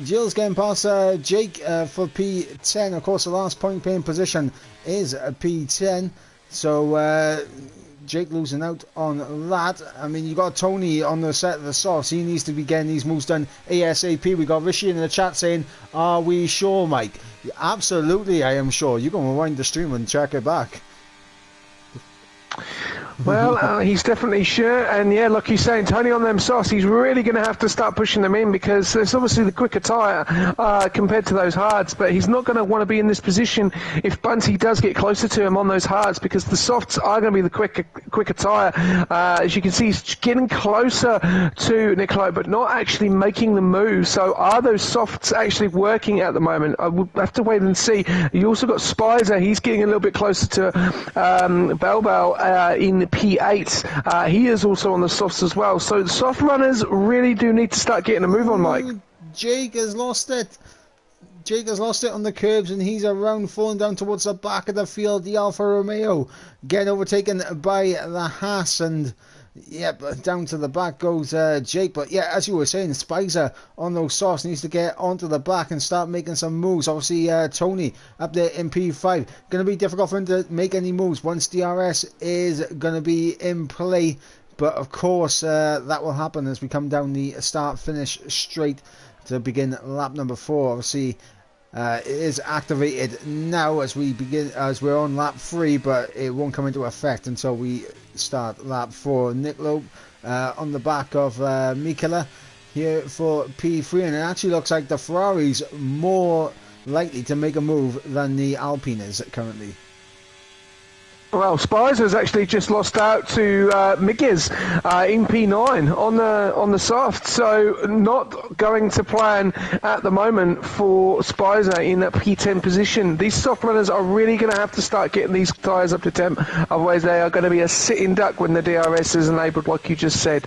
Gilles getting past Jake for P10. Of course, the last point paying position is P10. So Jake losing out on that. I mean, you got Tony on the set of the softs. He needs to be getting these moves done ASAP. We got Rishi in the chat saying, "Are we sure, Mike?" Absolutely, I am sure. You're going to rewind the stream and check it back. Well, he's definitely sure, and yeah, like he's saying, Tony on them softs, he's really going to have to start pushing them in because it's obviously the quicker tyre compared to those hards, but he's not going to want to be in this position if Bunty does get closer to him on those hards because the softs are going to be the quicker tyre. As you can see, he's getting closer to Niccolo, but not actually making the move. So are those softs actually working at the moment? I would have to wait and see. You also got Spicer, he's getting a little bit closer to Bell in P8. He is also on the softs as well. So the soft runners really do need to start getting a move on, Mike. Jake has lost it. Jake has lost it on the curbs and he's around falling down towards the back of the field. The Alfa Romeo getting overtaken by the Haas and yep, down to the back goes Jake. But yeah, as you were saying, Spicer on those softs needs to get onto the back and start making some moves. Obviously, Tony up there in P5. Going to be difficult for him to make any moves once DRS is going to be in play. But of course, that will happen as we come down the start-finish straight to begin lap number 4. Obviously, it is activated now as we're on lap 3, but it won't come into effect until we start lap 4. Nick Loeb on the back of Mikela here for P3, and it actually looks like the Ferrari's more likely to make a move than the Alpine is currently. Well, Spicer's actually just lost out to Miguez in P9 on the soft, so not going to plan at the moment for Spicer in that P10 position. These soft runners are really going to have to start getting these tyres up to temp, otherwise they are going to be a sitting duck when the DRS is enabled, like you just said.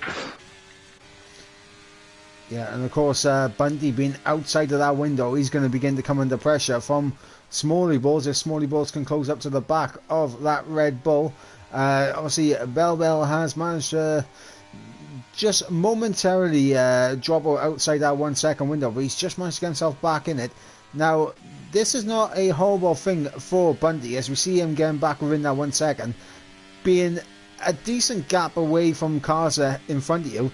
Yeah, and of course, Bundy being outside of that window, he's going to begin to come under pressure from Smalley Balls. If Smalley Balls can close up to the back of that Red Bull. Obviously, Bell has managed to just momentarily drop outside that 1 second window, but he's just managed to get himself back in it. Now, this is not a horrible thing for Bundy, as we see him getting back within that 1 second, being a decent gap away from cars in front of you.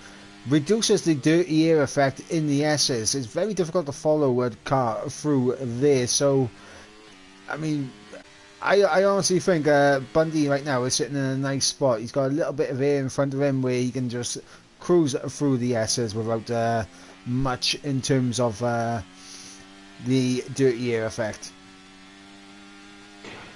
Reduces the dirty air effect in the S's. It's very difficult to follow a car through there. So, I mean, I honestly think Bundy right now is sitting in a nice spot. He's got a little bit of air in front of him where he can just cruise through the S's without much in terms of the dirty air effect.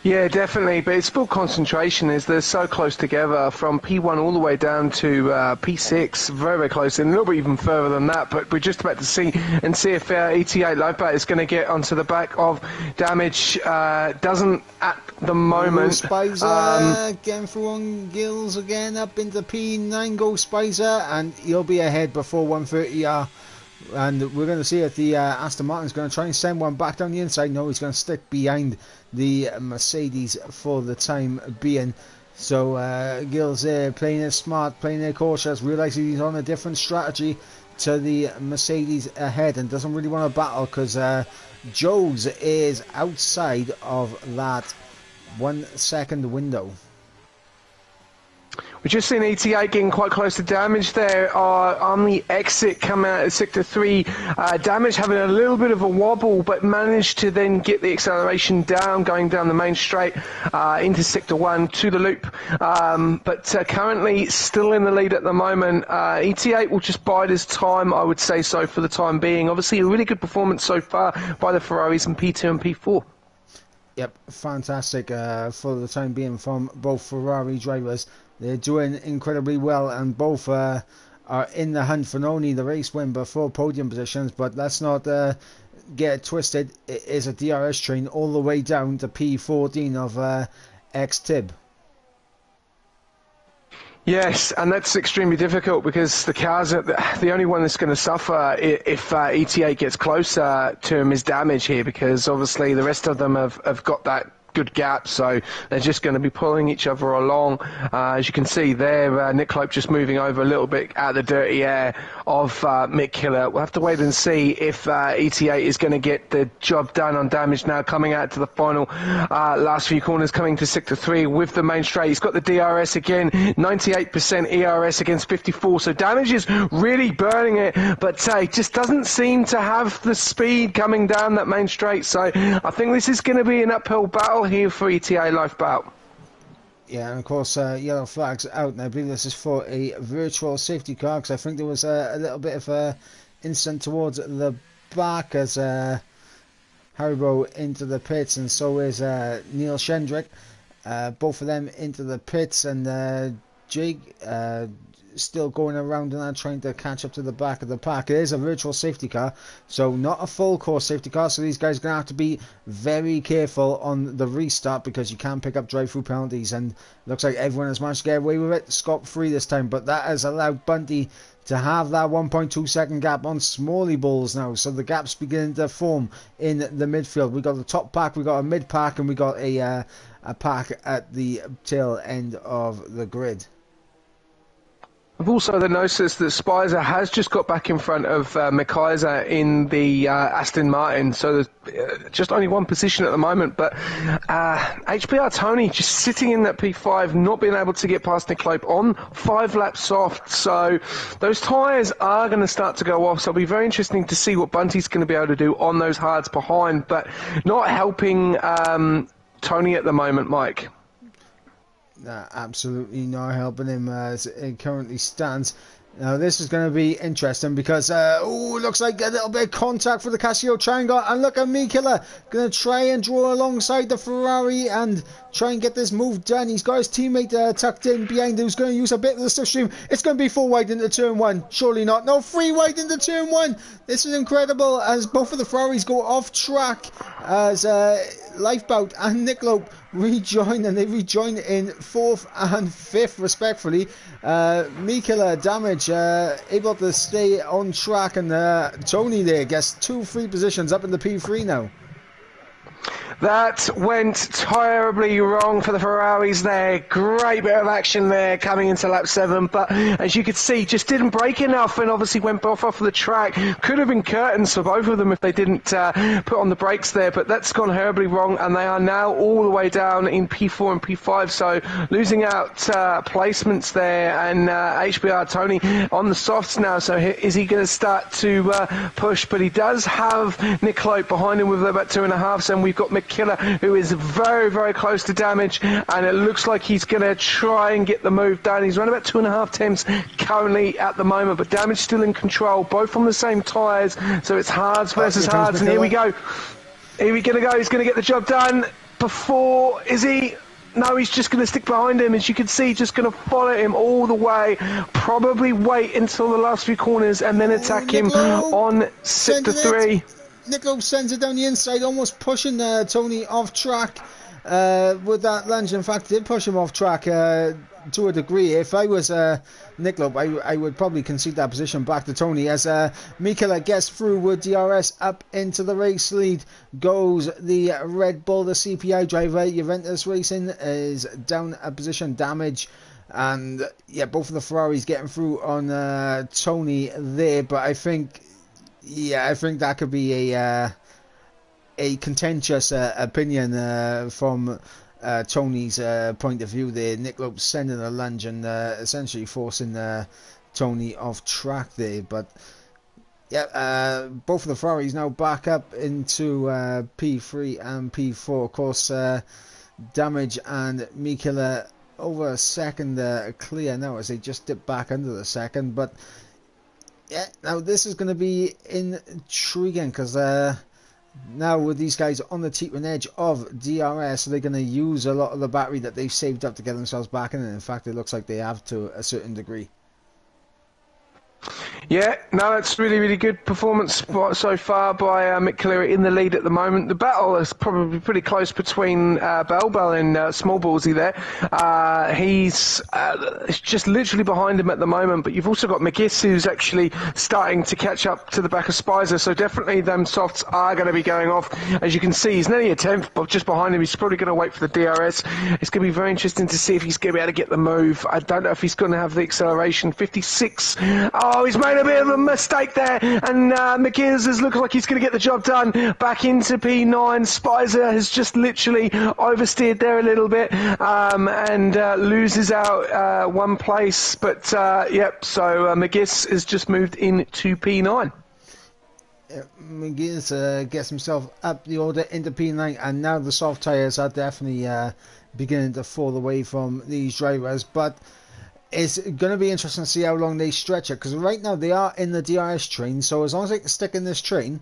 Yeah, definitely, but it's full concentration as they're so close together from P1 all the way down to P6, very, very close, and a little bit even further than that, but we're just about to see if ETA Lopa is going to get onto the back of Damage. Doesn't at the moment. Spicer getting through on Gills again, up into P9, goes Spicer, and he'll be ahead before 130R. And we're going to see if the Aston Martin's going to try and send one back down the inside. No, he's going to stick behind the Mercedes for the time being. So Gilles there playing it smart, playing it cautious, realising he's on a different strategy to the Mercedes ahead and doesn't really want to battle because Joe's is outside of that 1 second window. We've just seen ETA getting quite close to Damage there on the exit coming out of Sector 3. Damage having a little bit of a wobble, but managed to then get the acceleration down, going down the main straight into Sector 1 to the loop. But currently still in the lead at the moment. ETA will just bide his time, I would say so, for the time being. Obviously, a really good performance so far by the Ferraris in P2 and P4. Yep, fantastic for the time being from both Ferrari drivers. They're doing incredibly well, and both are in the hunt for not only the race win but for podium positions. But let's not get it twisted, it is a DRS train all the way down to P14 of X-Tib. Yes, and that's extremely difficult because the cars are the only one that's going to suffer if ETA gets closer to him is damage here, because obviously the rest of them have got that good gap, so they're just going to be pulling each other along. As you can see there, Nick Lope just moving over a little bit out of the dirty air of Mick Killer. We'll have to wait and see if ETA is going to get the job done on damage now, coming out to the final last few corners, coming to Sector 3 with the main straight. He's got the DRS again, 98% ERS against 54, so damage is really burning it, but he just doesn't seem to have the speed coming down that main straight, so I think this is going to be an uphill battle here for ETA Lifeboat. Yeah, and of course, yellow flags out, and I believe this is for a virtual safety car, because I think there was a little bit of a incident towards the back as Haribo into the pits, and so is Neil Shendrick. Both of them into the pits, and Jake still going around and trying to catch up to the back of the pack. It is a virtual safety car, so not a full course safety car, so these guys are going to have to be very careful on the restart, because you can pick up drive-through penalties, and looks like everyone has managed to get away with it scot-free this time, but that has allowed Bunty to have that 1.2 second gap on Smalley Balls now, so the gap's beginning to form in the midfield. We got the top pack, we got a mid pack, and we got a pack at the tail end of the grid. I've also noticed that Spicer has just got back in front of McKaiser in the Aston Martin, so there's just only one position at the moment, but HBR Tony just sitting in that P5, not being able to get past Nick Lope on 5 laps soft, so those tyres are going to start to go off, so it'll be very interesting to see what Bunty's going to be able to do on those hards behind, but not helping Tony at the moment, Mike. Absolutely not helping him as it currently stands. Now this is going to be interesting because looks like a little bit of contact for the Casio triangle, and look at me Killer going to try and draw alongside the Ferrari and try and get this move done. He's got his teammate tucked in behind who's going to use a bit of the slipstream. It's going to be 4 wide into turn 1, surely not. No, 3 wide into turn 1. This is incredible as both of the Ferraris go off track as Lifeboat and Nick Lope rejoin, and they rejoin in 4th and 5th respectfully. Mikila Damage able to stay on track, and Tony there gets 2 free positions up in the P3 now. That went terribly wrong for the Ferraris there. Great bit of action there coming into lap 7, but as you could see, just didn't brake enough and obviously went off the track. Could have been curtains for both of them if they didn't put on the brakes there, but that's gone horribly wrong, and they are now all the way down in P4 and P5, so losing out placements there, and HBR Tony on the softs now, so is he going to start to push? But he does have Nick Lope behind him with about 2.5, and we've got McKiller, who is very, very close to Damage, and it looks like he's going to try and get the move done. He's run about 2.5 temps currently at the moment, but Damage still in control, both on the same tyres, so it's hards versus hards, and here we go. Here we're going to go. He's going to get the job done before, is he? No, he's just going to stick behind him, as you can see, just going to follow him all the way, probably wait until the last few corners and then attack him on Sector 3. Nick Lope sends it down the inside, almost pushing Tony off track with that lunge. In fact, did push him off track to a degree. If I was Nick Lope, I would probably concede that position back to Tony as Mikela gets through with DRS up into the race lead. Goes the Red Bull, the CPI driver. Juventus Racing is down a position. Damage. And yeah, both of the Ferraris getting through on Tony there, but I think that could be a contentious opinion from Tony's point of view there. Nick Lope sending a lunge and essentially forcing Tony off track there. But yeah, both of the Ferraris now back up into P3 and P4. Of course, Damage and Mikila over a second clear now as they just dip back under the second. But yeah, now this is going to be intriguing because now with these guys on the teetering edge of DRS, they're going to use a lot of the battery that they've saved up to get themselves back in, and in fact it looks like they have to a certain degree. Yeah, no, it's really, really good performance so far by Mick Cleary in the lead at the moment. The battle is probably pretty close between Bell and Small Ballsy there. He's just literally behind him at the moment, but you've also got McGiss who's actually starting to catch up to the back of Spicer, so definitely them softs are going to be going off. As you can see, he's nearly a 10th, but just behind him, he's probably going to wait for the DRS. It's going to be very interesting to see if he's going to be able to get the move. I don't know if he's going to have the acceleration. 56. Oh, he's made a bit of a mistake there, and McGill looks like he's going to get the job done. Back into P9. Spicer has just literally oversteered there a little bit and loses out one place. But yep, so McGill has just moved into P9. McGill gets himself up the order into P9, and now the soft tyres are definitely beginning to fall away from these drivers. But it's going to be interesting to see how long they stretch it, because right now they are in the DRS train, so as long as they can stick in this train,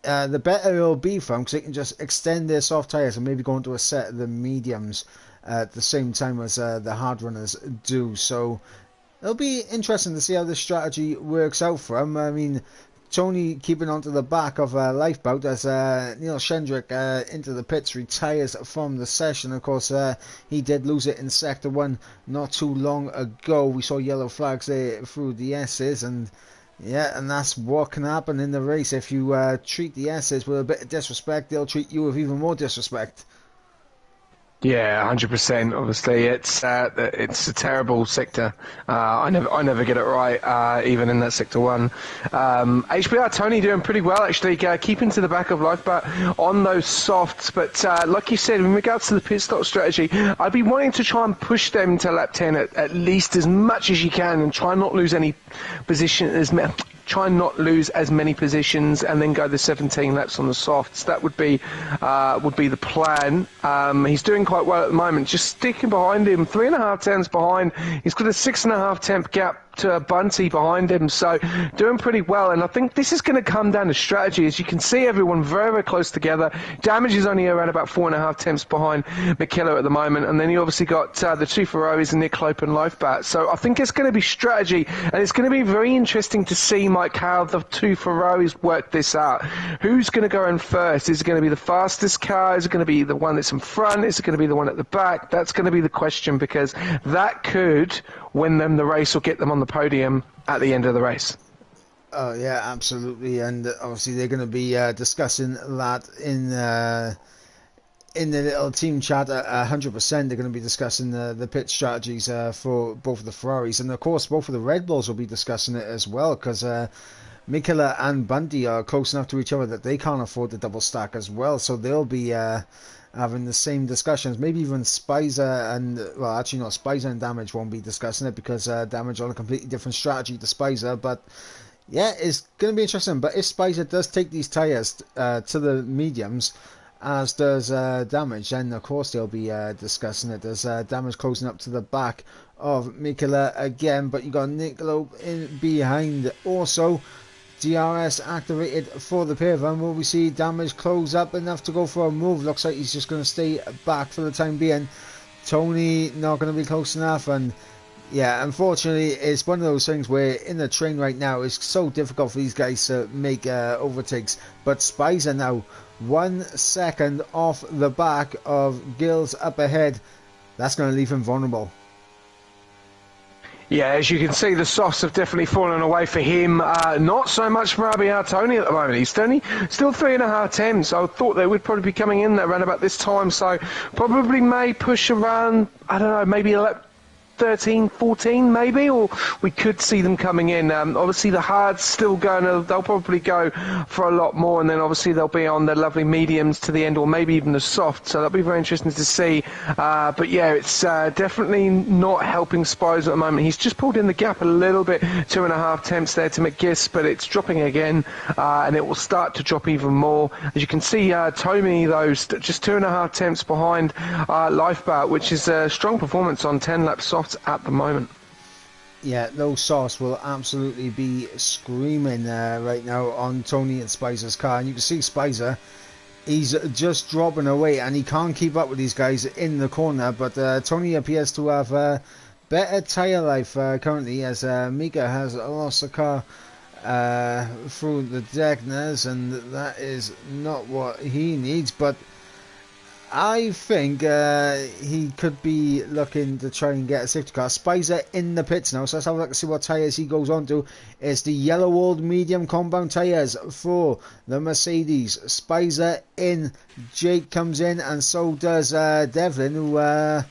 the better it'll be for them, because they can just extend their soft tyres and maybe go into a set of the mediums at the same time as the hard runners do. So it'll be interesting to see how this strategy works out for them. I mean, Tony keeping onto the back of Lifeboat as Neil Shendrick into the pits retires from the session. Of course, he did lose it in Sector 1 not too long ago. We saw yellow flags there through the S's, and yeah, and that's what can happen in the race. If you treat the S's with a bit of disrespect, they'll treat you with even more disrespect. Yeah, 100%. Obviously, it's a terrible sector. I never get it right, even in that Sector 1. HBR Tony doing pretty well actually, keeping to the back of Lifeboat on those softs. But like you said, in regards to the pit stop strategy, I'd be wanting to try and push them to lap 10 at least as much as you can, and try not lose any position try and not lose as many positions, and then go the 17 laps on the softs. That would be the plan. He's doing quite well at the moment, just sticking behind him, 3.5 tenths behind. He's got a 6.5 tenth gap to Bunty behind him, so doing pretty well. And I think this is going to come down to strategy. As you can see, everyone very, very close together. Damage is only around about 4.5 tenths behind McKellar at the moment, and then you obviously got the two Ferraris and Nick Clope and Lifebat. So I think it's going to be strategy, and it's going to be very interesting to see, Mike, how the two Ferraris work this out. Who's going to go in first? Is it going to be the fastest car? Is it going to be the one that's in front? Is it going to be the one at the back? That's going to be the question, because that could win them the race or get them on the podium at the end of the race. Oh yeah, absolutely. And obviously they're going to be discussing that in the little team chat. 100% they're going to be discussing the pit strategies for both of the Ferraris, and of course both of the Red Bulls will be discussing it as well, because Mikela and Bundy are close enough to each other that they can't afford the double stack as well, so they'll be having the same discussions. Maybe even Spicer and, well, actually not, Spicer and Damage won't be discussing it, because Damage on a completely different strategy to Spicer. But yeah, it's going to be interesting. But if Spicer does take these tyres to the mediums, as does Damage, then of course they'll be discussing it. There's Damage closing up to the back of Mikela again, but you got Nick Lope in behind also. DRS activated for the pair of them. Will we see Damage close up enough to go for a move? Looks like he's just going to stay back for the time being. Tony not going to be close enough, and yeah, unfortunately it's one of those things where in the train right now it's so difficult for these guys to make overtakes. But Spicer now 1 second off the back of Gills up ahead. That's going to leave him vulnerable. Yeah, as you can see, the softs have definitely fallen away for him. Not so much for RBR Tony at the moment. He's still 3.5 tenths. I thought they would probably be coming in around about this time, so probably may push around, I don't know, maybe a lap 13, 14 maybe, or we could see them coming in. Obviously the hards still going to, they'll probably go for a lot more, and then obviously they'll be on the lovely mediums to the end, or maybe even the soft, so that'll be very interesting to see. But yeah, it's definitely not helping Spicer at the moment. He's just pulled in the gap a little bit, 2.5 tenths there to McGiss, but it's dropping again, and it will start to drop even more. As you can see, Tommy though just 2.5 tenths behind Lifeboat, which is a strong performance on 10 lap soft at the moment. Yeah, those softs will absolutely be screaming right now on Tony and Spicer's car, and you can see Spicer, he's just dropping away and he can't keep up with these guys in the corner. But Tony appears to have better tyre life currently, as Mika has lost the car through the deckness, and that is not what he needs. But I think he could be looking to try and get a safety car. Spicer in the pits now, so let's have a look and see what tyres he goes on to. It's the yellow old medium compound tyres for the Mercedes. Spicer in, Jake comes in, and so does Devlin, who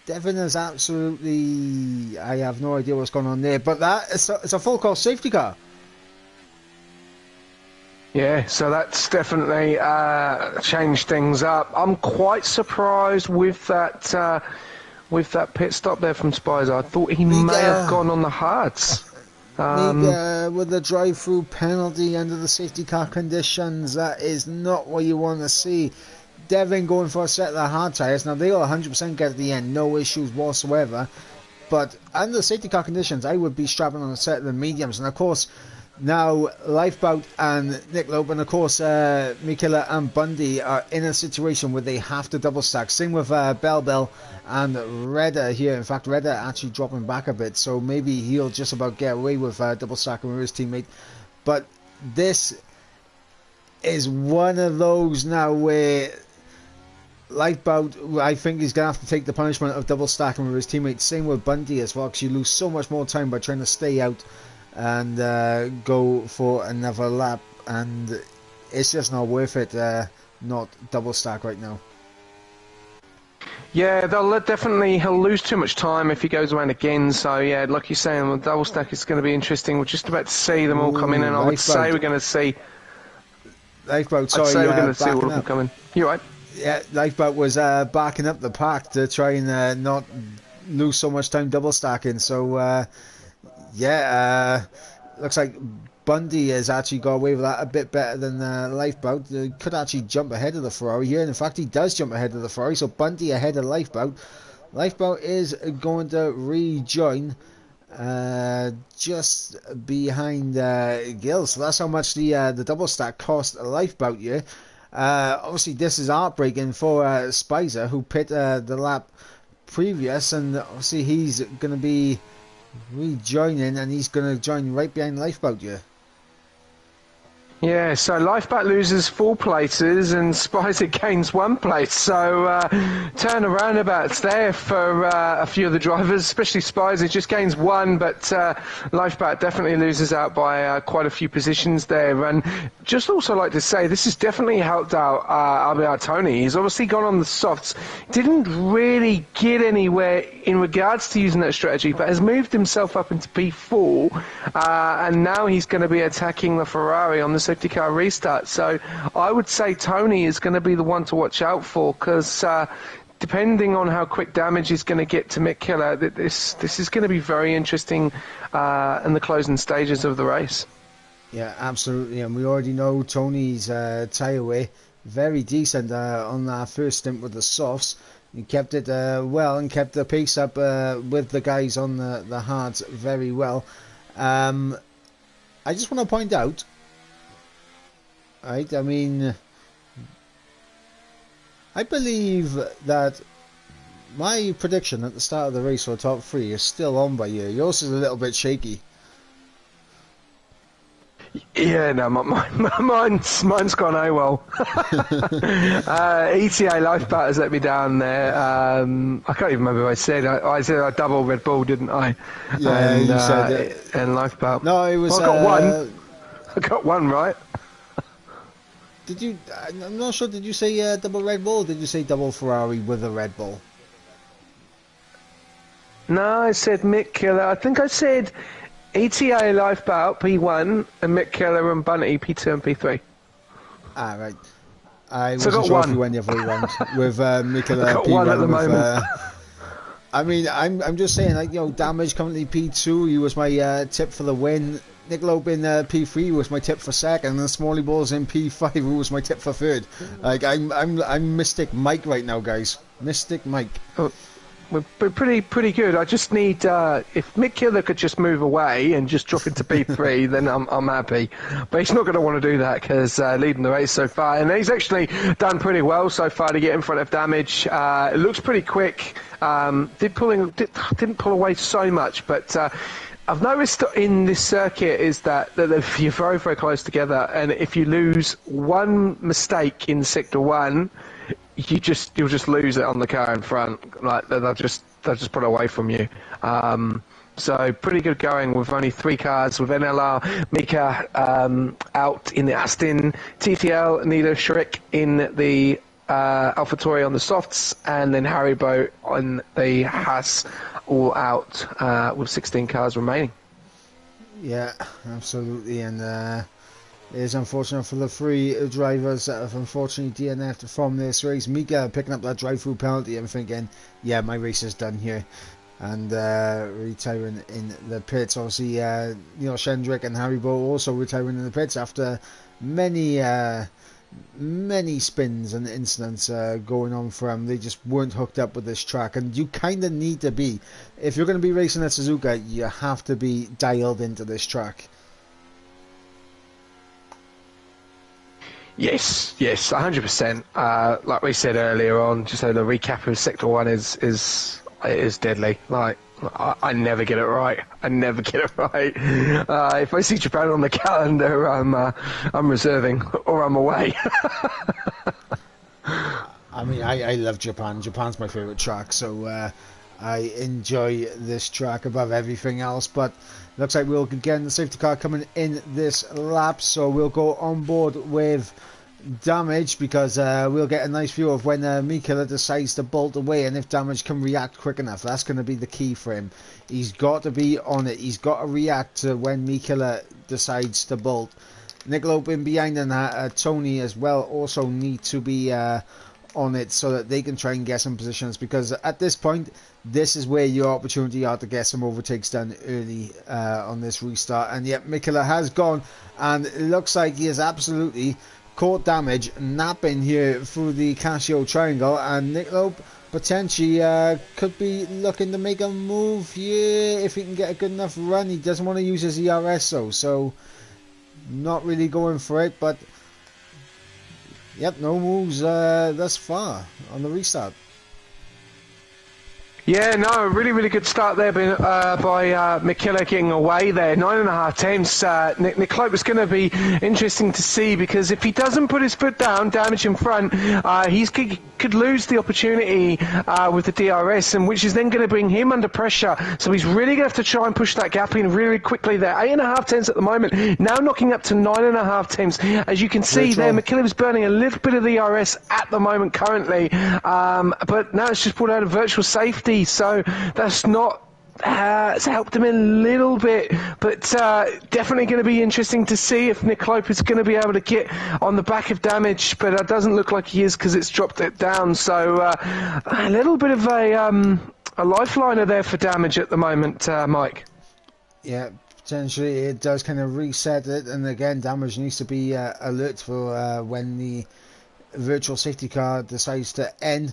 Devlin is absolutely... I have no idea what's going on there, but it's a full course safety car. Yeah, so that's definitely changed things up. I'm quite surprised with that pit stop there from Spicer. I thought he may have gone on the hards. With the drive-through penalty under the safety car conditions, that is not what you want to see. Devlin going for a set of the hard tyres. Now, they'll 100% get at the end, no issues whatsoever. But under the safety car conditions, I would be strapping on a set of the mediums. And, of course, now Lifeboat and Nick Loeb, and, of course, Mikila and Bundy are in a situation where they have to double stack. Same with Bell and Redder here. In fact, Redder actually dropping back a bit, so maybe he'll just about get away with double stacking with his teammate. But this is one of those now where Lifeboat, I think he's going to have to take the punishment of double stacking with his teammates. Same with Bundy as well, because you lose so much more time by trying to stay out and go for another lap, and it's just not worth it not double stack right now. Yeah, he'll lose too much time if he goes around again. So yeah, like you're saying, the double stack is going to be interesting. We're just about to see them all come in, and I would say we're going to see Lifeboat. Sorry, we're going to see all of them coming. You're right. Yeah, Lifeboat was backing up the pack to try and not lose so much time double stacking. So looks like Bundy has actually got away with that a bit better than Lifeboat. Could actually jump ahead of the Ferrari here, and in fact he does jump ahead of the Ferrari, so Bundy ahead of Lifeboat. Lifeboat is going to rejoin just behind Gill, so that's how much the double stack cost Lifeboat here. Obviously this is heartbreaking for Spicer, who pit the lap previous, and obviously he's going to be rejoining, and he's going to join right behind Lifeboat here. Yeah, so Lifeboat loses 4 places and Spicer gains 1 place. So turn aroundabouts there for a few of the drivers, especially Spicer just gains 1, but Lifeboat definitely loses out by quite a few positions there. And just also like to say, this has definitely helped out Tony. He's obviously gone on the softs, didn't really get anywhere in regards to using that strategy, but has moved himself up into P4, and now he's going to be attacking the Ferrari on the safety car restart. So I would say Tony is going to be the one to watch out for, because depending on how quick damage he's going to get to Mick Killer, this is going to be very interesting in the closing stages of the race. Yeah, absolutely, and we already know Tony's tyre wear very decent on that first stint with the softs. He kept it well and kept the pace up with the guys on the hards very well. I just want to point out, right, I mean, I believe that my prediction at the start of the race for the top 3 is still on by you. Yours is a little bit shaky. Yeah, no, mine's gone AWOL. ETA Lifeboat has let me down there. I can't even remember what I said. I said I double Red Bull, didn't I? Yeah, and, you said it. And Lifeboat. No, it was... Well, I got one. I got one right. Did you... I'm not sure, did you say double Red Bull, or did you say double Ferrari with a Red Bull? No, I said Mick Killer. I think I said ETA Lifeboat P1 and Mick Killer and Bunty P2 and P3. Ah, right. I wasn't sure if you went the other way round with Mick Killer P1. One at the moment. I mean, I'm just saying, like, you know, Damage currently P2. He was my tip for the win. Nick Loeb in P3 was my tip for second, and then Smalley Balls in P5, who was my tip for third. Like, I'm Mystic Mike right now, guys. Mystic Mike. we're pretty good. I just need if Mick Killer could just move away and just drop into P3, then I'm happy. But he's not going to want to do that because leading the race so far, and he's actually done pretty well so far to get in front of Damage. It looks pretty quick. Didn't pull away so much, but. I've noticed in this circuit is that you're very, very close together, and if you lose one mistake in Sector 1, you'll just lose it on the car in front. Like they'll just put it away from you. So pretty good going with only 3 cars with NLR, Mika out in the Aston, TTL, Nida Shrik in the AlphaTauri on the softs, and then Haribo on the Haas, all out with 16 cars remaining. Yeah, absolutely, and it is unfortunate for the 3 drivers that have unfortunately DNF'd from this race. Mika picking up that drive-through penalty and thinking, yeah, my race is done here, and retiring in the pits. Obviously, Neil Shendrick and Haribo also retiring in the pits after many spins and incidents going on for them. They just weren't hooked up with this track, and you kind of need to be. If you're going to be racing at Suzuka, you have to be dialed into this track. Yes, 100%. Like we said earlier on, just so the recap of Sector 1 is deadly. Like, I never get it right. If I see Japan on the calendar, I'm reserving or I'm away. I mean, I love Japan. Japan's my favourite track, so I enjoy this track above everything else. But looks like we'll get the safety car coming in this lap, so we'll go on board with Damage, because we'll get a nice view of when Mikela decides to bolt away, and if Damage can react quick enough. That's going to be the key for him. He's got to be on it. He's got to react to when Mikela decides to bolt. Niccolo in behind, and Tony as well also need to be on it so that they can try and get some positions, because at this point this is where your opportunity are to get some overtakes done early on this restart. And yet Mikela has gone, and it looks like he is absolutely caught Damage napping here through the Casio triangle, and Niccolo potentially could be looking to make a move here if he can get a good enough run. He doesn't want to use his ERS though, so not really going for it. But yep, no moves thus far on the restart. Yeah, no, really good start there by Mikela getting away there. 9.5 tenths. Nick Cloak was going to be interesting to see, because if he doesn't put his foot down, Damage in front, he could lose the opportunity with the DRS, and which is then going to bring him under pressure. So he's really going to have to try and push that gap in really quickly there. 8.5 tenths at the moment, now knocking up to 9.5 tenths. As you can see there, Mikela was burning a little bit of the DRS at the moment currently, but now it's just pulled out of virtual safety. So that's not it's helped him a little bit, but definitely going to be interesting to see if Nick Lope is going to be able to get on the back of Damage, but it doesn't look like he is because it's dropped it down. So a little bit of a lifeliner there for Damage at the moment, Mike. Yeah, potentially it does kind of reset it, and again Damage needs to be alert for when the virtual safety car decides to end.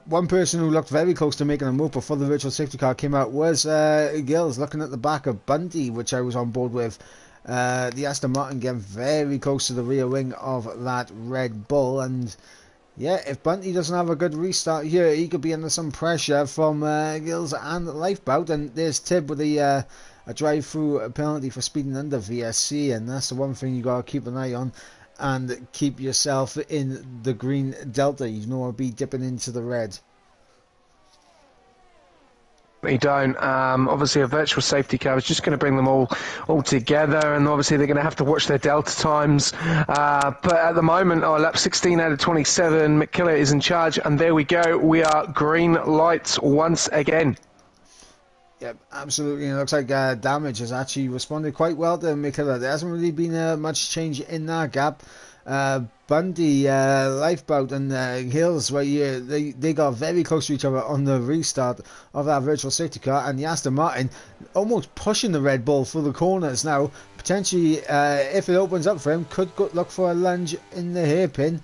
One person who looked very close to making a move before the virtual safety car came out was Gills, looking at the back of Bundy, which I was on board with. The Aston Martin getting very close to the rear wing of that Red Bull, and yeah, if Bunty doesn't have a good restart here, he could be under some pressure from Gills and Lifeboat. And there's Tib with a drive-through penalty for speeding under VSC, and that's the one thing you got to keep an eye on and keep yourself in the green delta. You don't want to be dipping into the red. You don't. Obviously, a virtual safety car is just going to bring them all together, and obviously they're going to have to watch their delta times. But at the moment, lap 16 out of 27, McKiller is in charge, and there we go. We are green lights once again. Yep, absolutely. And it looks like Damage has actually responded quite well to Mikela. There hasn't really been much change in that gap. Bundy, Lifeboat and Hills, where they got very close to each other on the restart of that virtual safety car, and the Aston Martin almost pushing the Red Bull through the corners now. Potentially, if it opens up for him, could look for a lunge in the hairpin.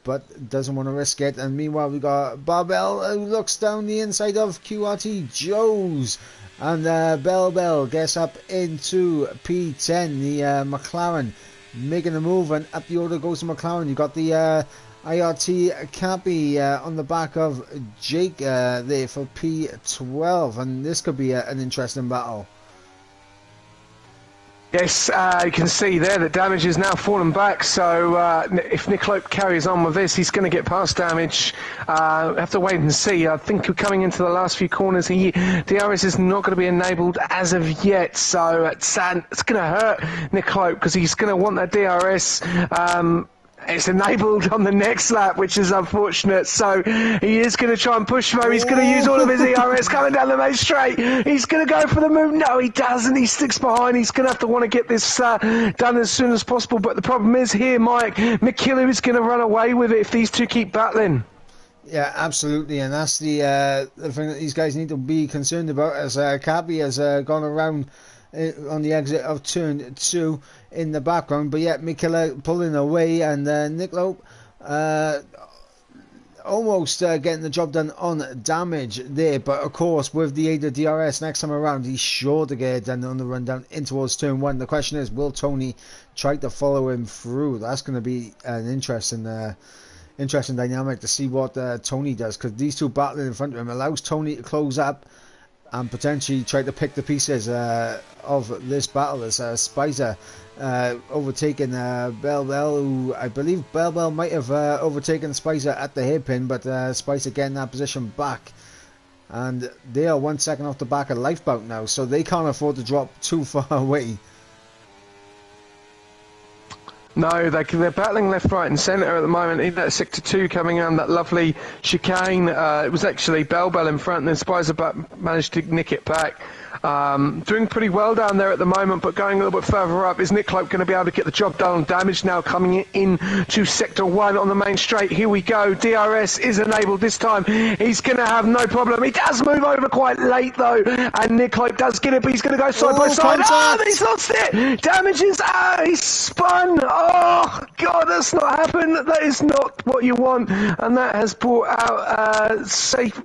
but doesn't want to risk it. And meanwhile, we got Barbell who looks down the inside of QRT Joes. And Bell gets up into P10, the McLaren, making a move, and up the order goes to McLaren. You got the IRT Cappy on the back of Jake there for P12, and this could be an interesting battle. Yes, you can see there that Damage is now fallen back, so if Nick Lope carries on with this, he's going to get past Damage. Have to wait and see. I think we're coming into the last few corners. DRS is not going to be enabled as of yet, so it's going to hurt Nick Lope because he's going to want that DRS. It's enabled on the next lap, which is unfortunate. So he is going to try and push through. He's going to use all of his ERS coming down the main straight. He's going to go for the move. No, he doesn't. He sticks behind. He's going to have to want to get this done as soon as possible. But the problem is here, Mike, McKiller is going to run away with it if these two keep battling. Yeah, absolutely, and that's the thing that these guys need to be concerned about, as Cappy has gone around on the exit of turn 2 in the background, but yet McKiller pulling away, and Nick Lope almost getting the job done on Damage there, but of course with the aid of DRS next time around he's sure to get it done on the run down in towards turn 1. The question is, will Tony try to follow him through? That's going to be an interesting dynamic to see what Tony does, because these two battling in front of him allows Tony to close up and potentially try to pick the pieces of this battle, as Spicer overtaken Bell, who I believe Bell might have overtaken Spicer at the hairpin, but Spicer getting that position back, and they are 1 second off the back of Lifeboat now, so they can't afford to drop too far away. No, they're battling left, right and centre at the moment. In that sector 2 coming on, that lovely chicane. It was actually Bell in front, and then Spicer managed to nick it back. Doing pretty well down there at the moment, but going a little bit further up, is Nick Lope going to be able to get the job done on Damage now, coming in to sector 1 on the main straight. Here we go. DRS is enabled this time. He's going to have no problem. He does move over quite late though, and Nick Lope does get it, but he's going to go side by side. Oh, he's lost it. Damage is he's spun. Oh God, that's not happened. That is not what you want, and that has brought out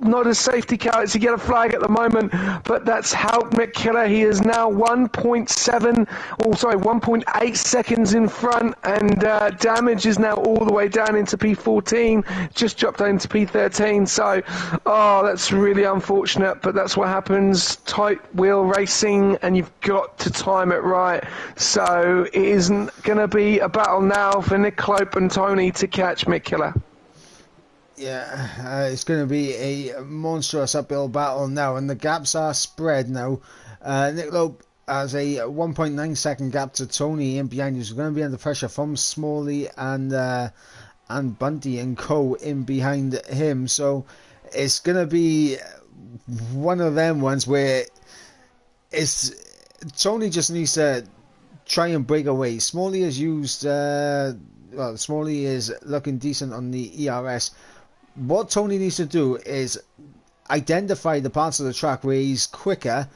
not a safety car. It's a yellow flag at the moment, but that's how McKiller. He is now 1.8 seconds in front, and Damage is now all the way down into P14, just dropped down into P13. So, that's really unfortunate, but that's what happens. Tight wheel racing, and you've got to time it right. So it isn't going to be a battle now for Nick Lope and Tony to catch McKiller. Yeah, it's going to be a monstrous uphill battle now, and the gaps are spread now. Nick Lope has a 1.9 second gap to Tony in behind, who's going to be under pressure from Smalley and Bunty and Co in behind him. So it's going to be one of them ones where Tony just needs to try and break away. Smalley has used Smalley is looking decent on the ERS. What Tony needs to do is identify the parts of the track where he's quicker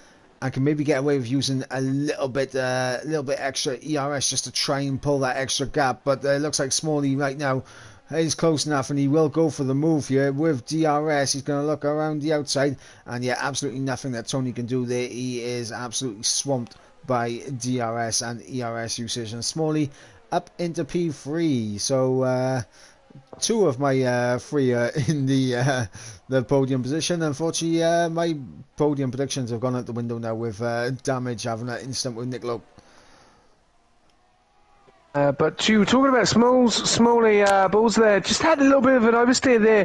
and can maybe get away with using a little bit extra ERS just to try and pull that extra gap. But it looks like Smalley right now is close enough, and he will go for the move here with DRS. He's going to look around the outside, and yeah, absolutely nothing that Tony can do there. He is absolutely swamped by DRS and ERS usage, and Smalley up into P3. So two of my three are in the podium position. Unfortunately, my podium predictions have gone out the window now with Damage having an instant with Nick Lope. But you were talking about Smalley balls there, just had a little bit of an oversteer there,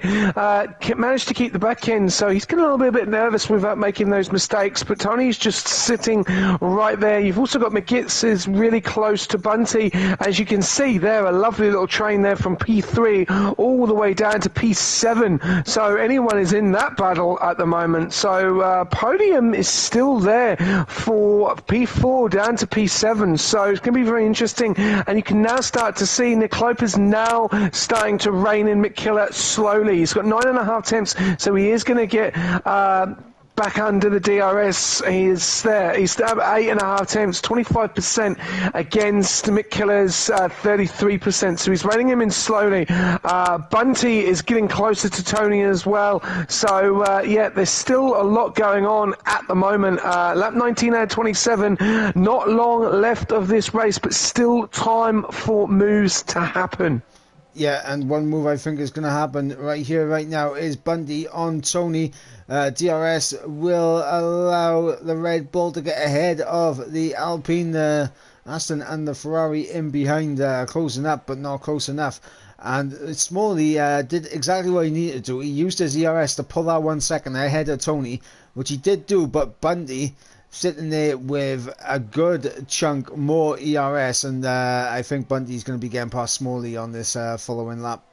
managed to keep the back end, so he's getting a bit nervous without making those mistakes, but Tony's just sitting right there. You've also got McGitts is really close to Bunty, as you can see there, a lovely little train there from P3 all the way down to P7, so anyone is in that battle at the moment. So podium is still there for P4 down to P7, so it's going to be very interesting. And you can now start to see Nick Lope is now starting to rein in McKiller slowly. He's got 9.5 tenths, so he is going to get back under the DRS. He's there. He's at 8.5 attempts, 25% against Mick Killer's 33%. So he's running him in slowly. Bunty is getting closer to Tony as well. So, yeah, there's still a lot going on at the moment. Lap 19 out of 27. Not long left of this race, but still time for moves to happen. Yeah, and one move I think is going to happen right here, right now, is Bundy on Tony. DRS will allow the Red Bull to get ahead of the Alpine, Aston and the Ferrari in behind, closing up, but not close enough. And Smalley did exactly what he needed to do. He used his ERS to pull that 1 second ahead of Tony, which he did do, but Bundy sitting there with a good chunk more ERS, and I think Bundy's going to be getting past Smalley on this following lap.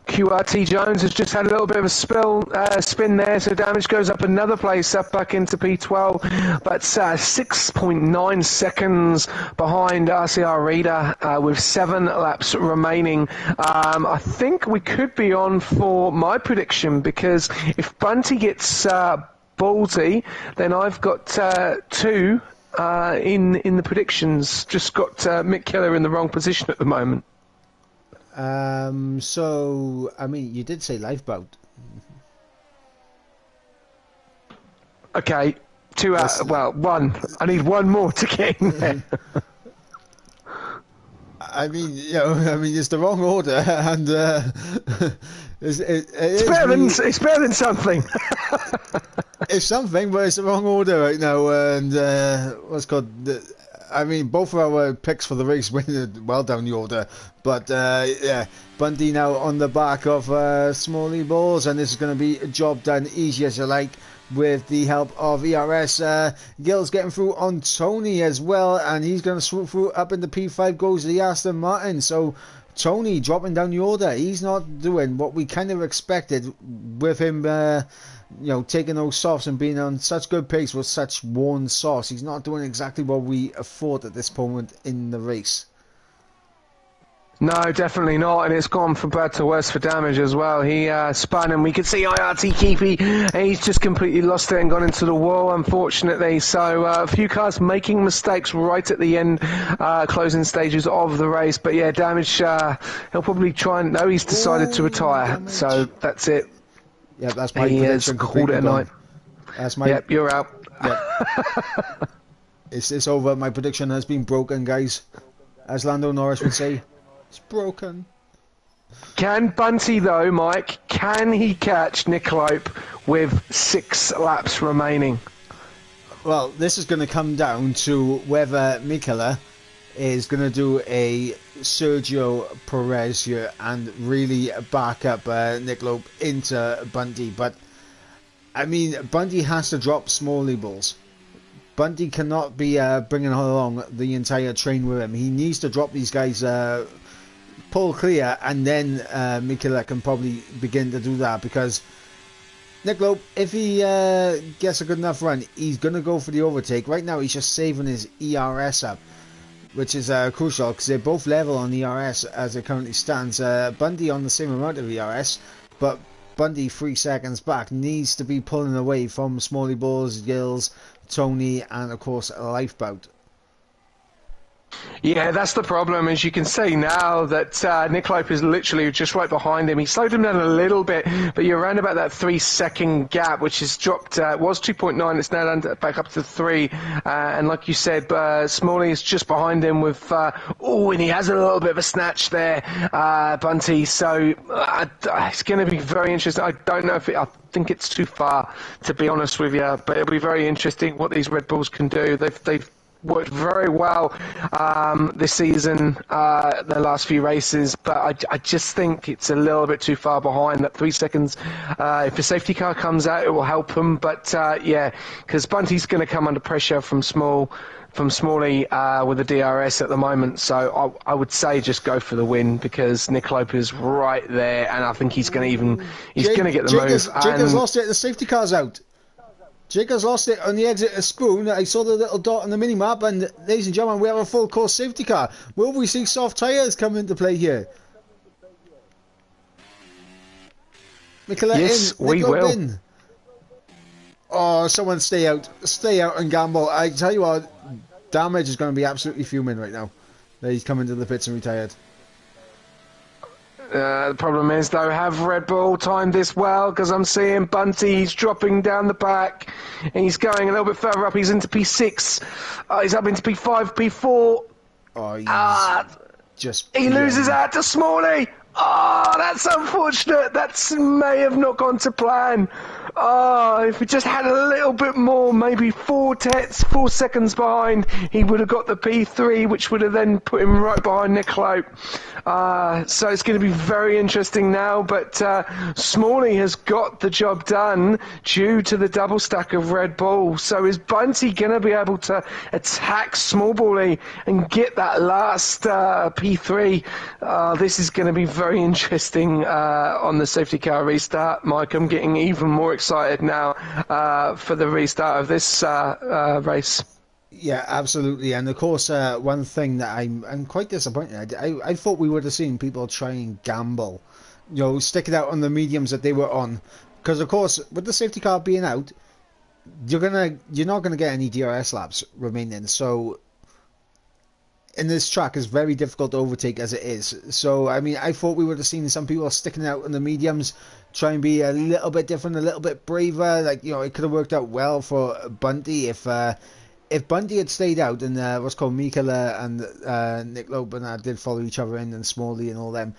QRT Jones has just had a little bit of a spin there, so damage goes up another place, up back into P12, but 6.9 seconds behind RCR Reader with 7 laps remaining. I think we could be on for my prediction, because if Bunty gets ballsy, then I've got 2 in the predictions. Just got Mick Keller in the wrong position at the moment. So, I mean, you did say lifeboat. Okay, 2 out. Well, 1. I need 1 more to get in there. I mean, you know, it's the wrong order, and it's better than something. It's something, but it's the wrong order right now. And what's called? I mean, both of our picks for the race went well down the order, but yeah, Bundy now on the back of Smalley Balls, and this is going to be a job done easy as you like with the help of ERS. Gill's getting through on Tony as well, and he's going to swoop through up into P5, goes the Aston Martin. So Tony dropping down the order. He's not doing what we kind of expected with him, you know, taking those softs and being on such good pace with such worn softs. He's not doing exactly what we thought at this point in the race. No, definitely not, and it's gone from bad to worse for damage as well. He spun, and we could see IRT Keepy, and he's just completely lost it and gone into the wall, unfortunately. So a few cars making mistakes right at the end, closing stages of the race. But yeah, damage, he'll probably try and... No, he's decided to retire, damage. So that's it. Yeah, that's my prediction. He has called it a night. That's my... Yep, you're out. Yep. It's over. My prediction has been broken, guys. As Lando Norris would say. It's broken. Can Bunty, though, Mike, can he catch Nick Lope with 6 laps remaining? Well, this is going to come down to whether Mikola is going to do a Sergio Perez here and really back up Nick Lope into Bunty. But, I mean, Bunty has to drop small labels. Bunty cannot be bringing along the entire train with him. He needs to drop these guys... pull clear, and then Mikola can probably begin to do that, because Nick Lope, if he gets a good enough run, he's going to go for the overtake. Right now he's just saving his ERS up, which is crucial, because they're both level on ERS as it currently stands. Bundy on the same amount of ERS, but Bundy 3 seconds back, needs to be pulling away from Smalley Balls, Gills, Tony, and of course Lifeboat. Yeah, that's the problem. As you can see now that Nick Lope is literally just right behind him. He slowed him down a little bit, but you're around about that 3 second gap, which has dropped. It was 2.9. It's now down back up to 3. And like you said, Smalley is just behind him with. And he has a little bit of a snatch there, Bunty. So it's going to be very interesting. I don't know if I think it's too far, to be honest with you, but it'll be very interesting what these Red Bulls can do. They've worked very well this season, the last few races, but I just think it's a little bit too far behind. That 3 seconds, if a safety car comes out, it will help them, but yeah, because Bunty's going to come under pressure from Smalley with the DRS at the moment, so I would say just go for the win, because Nick Lope is right there, and I think he's going to get the move. Jake has lost it. The safety car's out. Jake has lost it on the exit of Spoon. I saw the little dot on the minimap, and ladies and gentlemen, we have a full course safety car. Will we see soft tyres come into play here? Mikola yes, in. we will. In. Oh, someone stay out and gamble. I tell you what, Damage is going to be absolutely fuming right now that he's come into the pits and retired. The problem is, though, have Red Bull timed this well? Because I'm seeing Bunty, he's dropping down the back, and he's going a little bit further up. He's into P6, he's up into P5, P4. Oh, he's just... He loses out to Smalley. Oh, that's unfortunate. That may have not gone to plan. Oh, if we just had a little bit more, maybe 4 seconds behind, he would have got the P3, which would have then put him right behind Nicola. So it's going to be very interesting now, but Smalley has got the job done due to the double stack of Red Bull. So is Bunty going to be able to attack Smallbally and get that last P3? This is going to be very interesting on the safety car restart. Mike, I'm getting even more excited now for the restart of this race. Yeah, absolutely. And of course, one thing that I'm quite disappointed. I thought we would have seen people try and gamble, stick it out on the mediums that they were on, because of course, with the safety car being out, you're not gonna get any DRS laps remaining. So, in this track, it's very difficult to overtake as it is. So, I mean, I thought we would have seen some people sticking out on the mediums, try and be a little bit different, a little bit braver. Like, it could have worked out well for Bunty if Bunty had stayed out and what's called Mikela and Nick Loban did follow each other in, and Smalley and all them,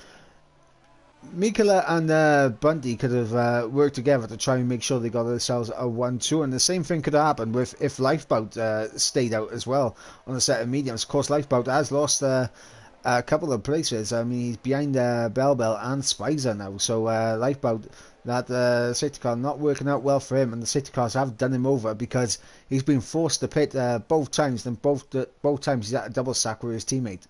Mikela and Bunty could have worked together to try and make sure they got themselves a 1-2, and the same thing could have happened if Lifeboat stayed out as well on a set of mediums. Of course, Lifeboat has lost a couple of places. I mean, he's behind Bell and Spicer now, so Lifeboat, that safety car not working out well for him, and the safety cars have done him over because he's been forced to pit both times, and both times he's at a double stack with his teammate.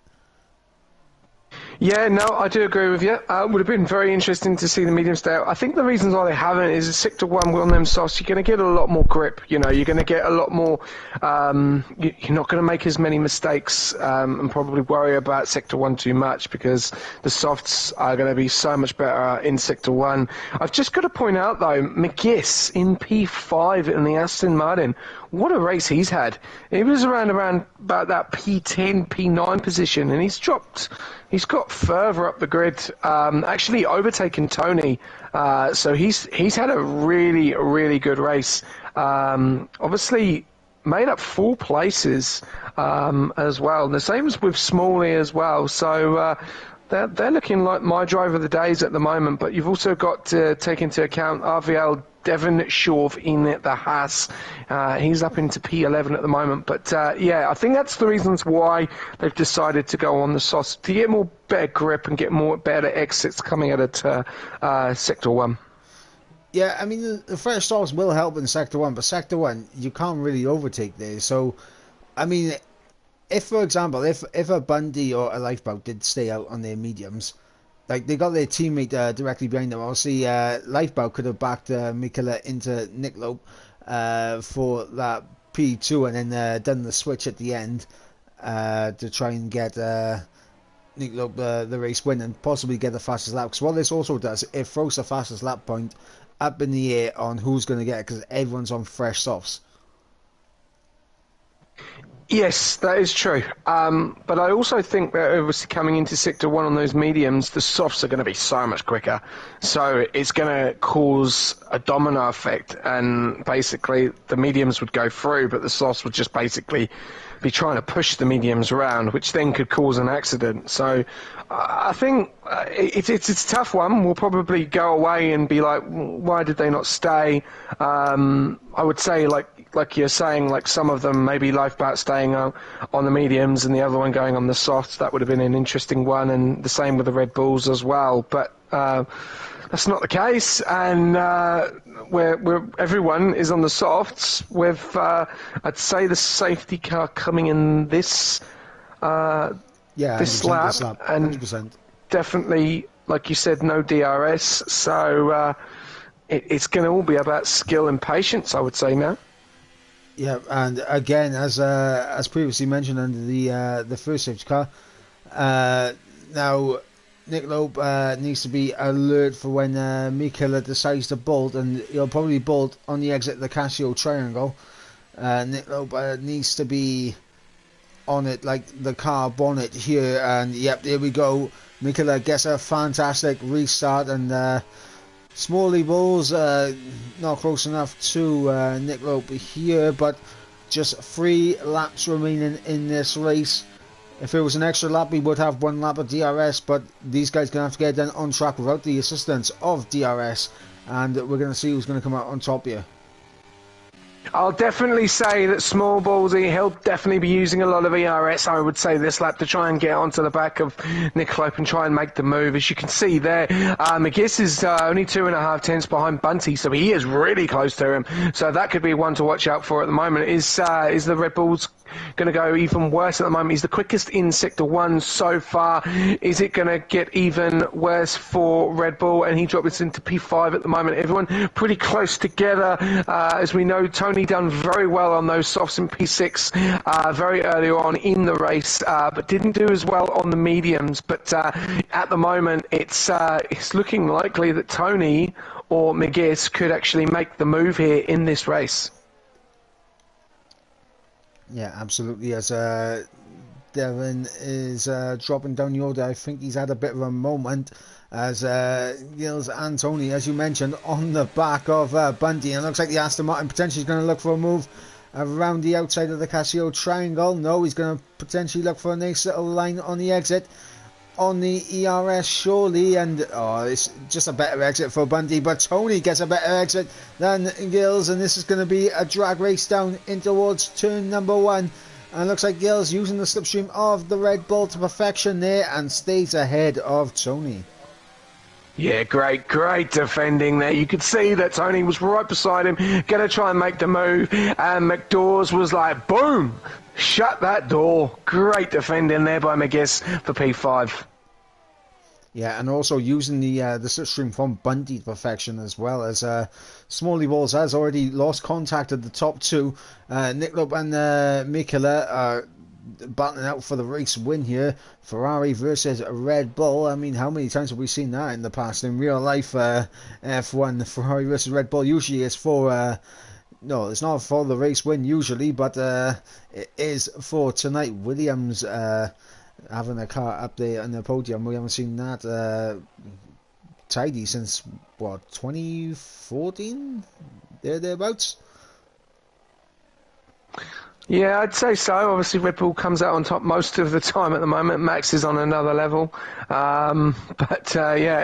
Yeah, no, I do agree with you. It would have been very interesting to see the medium stay out. I think the reasons why they haven't is Sector 1 on them softs, you're going to get a lot more grip, you're going to get a lot more, you're not going to make as many mistakes and probably worry about Sector 1 too much because the softs are going to be so much better in Sector 1. I've just got to point out, though, McGuiss in P5 in the Aston Martin, what a race he's had. He was around about that P10, P9 position, and he's got further up the grid, actually overtaken Tony. So he's had a really, really good race. Obviously made up 4 places as well. And the same as with Smalley as well. So they're looking like my driver of the days at the moment. But you've also got to take into account RVL Devon Shorve in the Haas. He's up into P11 at the moment. But yeah, I think that's the reasons why they've decided to go on the sauce, to get more better grip and get more better exits coming out of Sector 1. Yeah, I mean, the fresh softs will help in Sector 1, but Sector 1, you can't really overtake there. So, I mean, if, for example, if a Bundy or a Lifeboat did stay out on their mediums, like, they got their teammate directly behind them. Obviously, Lifeboat could have backed Mikela into Nick Lope for that P2 and then done the switch at the end to try and get Nick Lope the race win and possibly get the fastest lap. Because what this also does, it throws the fastest lap point up in the air on who's going to get it, because everyone's on fresh softs. Yes, that is true. But I also think that obviously coming into Sector 1 on those mediums, the softs are going to be so much quicker. So it's going to cause a domino effect, and basically the mediums would go through, but the softs would just basically be trying to push the mediums around, which then could cause an accident. So I think it's a tough one. We'll probably go away and be like, why did they not stay? I would say, like you're saying, like some of them, maybe Lifeboat staying on the mediums and the other one going on the softs, that would have been an interesting one, and the same with the Red Bulls as well. But that's not the case, and where everyone is on the softs with, I'd say, the safety car coming in this this lap, and 100%. Definitely, like you said, no DRS, so it's going to all be about skill and patience, I would say now. Yeah, and again, as previously mentioned under the first safety car, now Nick Lope needs to be alert for when Mikela decides to bolt, and he'll probably bolt on the exit of the Casio triangle. Nick Lope needs to be on it like the car bonnet here, and yep, there we go. Mikela gets a fantastic restart, and Smalley Bulls not close enough to Nick Lope here, but just 3 laps remaining in this race. If it was an extra lap, we would have 1 lap of DRS, but these guys are going to have to get done on track without the assistance of DRS, and we're going to see who's going to come out on top here. I'll definitely say that Small Ballsy, he'll definitely be using a lot of ERS, I would say, this lap to try and get onto the back of Nick Lope and try and make the move. As you can see there, McGuiss is only 2.5 tenths behind Bunty, so he is really close to him. So that could be one to watch out for at the moment. Is the Red Bulls going to go even worse at the moment? He's the quickest in Sector 1 so far. Is it going to get even worse for Red Bull? And he drops into P5 at the moment. Everyone pretty close together. As we know, Tony done very well on those softs in P6 very early on in the race, but didn't do as well on the mediums. But at the moment, it's looking likely that Tony or McGuiss could actually make the move here in this race. Yeah, absolutely. As Devon is dropping down the order, I think he's had a bit of a moment as Gilles and Tony, as you mentioned, on the back of Bundy. And it looks like the Aston Martin potentially is going to look for a move around the outside of the Casio triangle. No, he's going to potentially look for a nice little line on the exit on the ERS, surely, and it's just a better exit for Bundy, but Tony gets a better exit than Gilles, and this is going to be a drag race down in towards turn number 1, and looks like Gilles using the slipstream of the Red Bull to perfection there and stays ahead of Tony. Yeah, great defending there. You could see that Tony was right beside him, going to try and make the move, and McDawes was like, boom, shut that door. Great defending there by McGuiss for P5. Yeah, and also using the slipstream from Bundy to perfection, as well as Smalley Balls has already lost contact at the top 2. Nick Lope and Mikela are battling out for the race win here. Ferrari versus Red Bull. I mean, how many times have we seen that in the past in real life? F1 Ferrari versus Red Bull usually is for no, it's not for the race win usually, but it is for tonight. Williams having a car up there on the podium. We haven't seen that tidy since what, 2014 thereabouts. Yeah, I'd say so. Obviously, Red Bull comes out on top most of the time at the moment. Max is on another level. Yeah,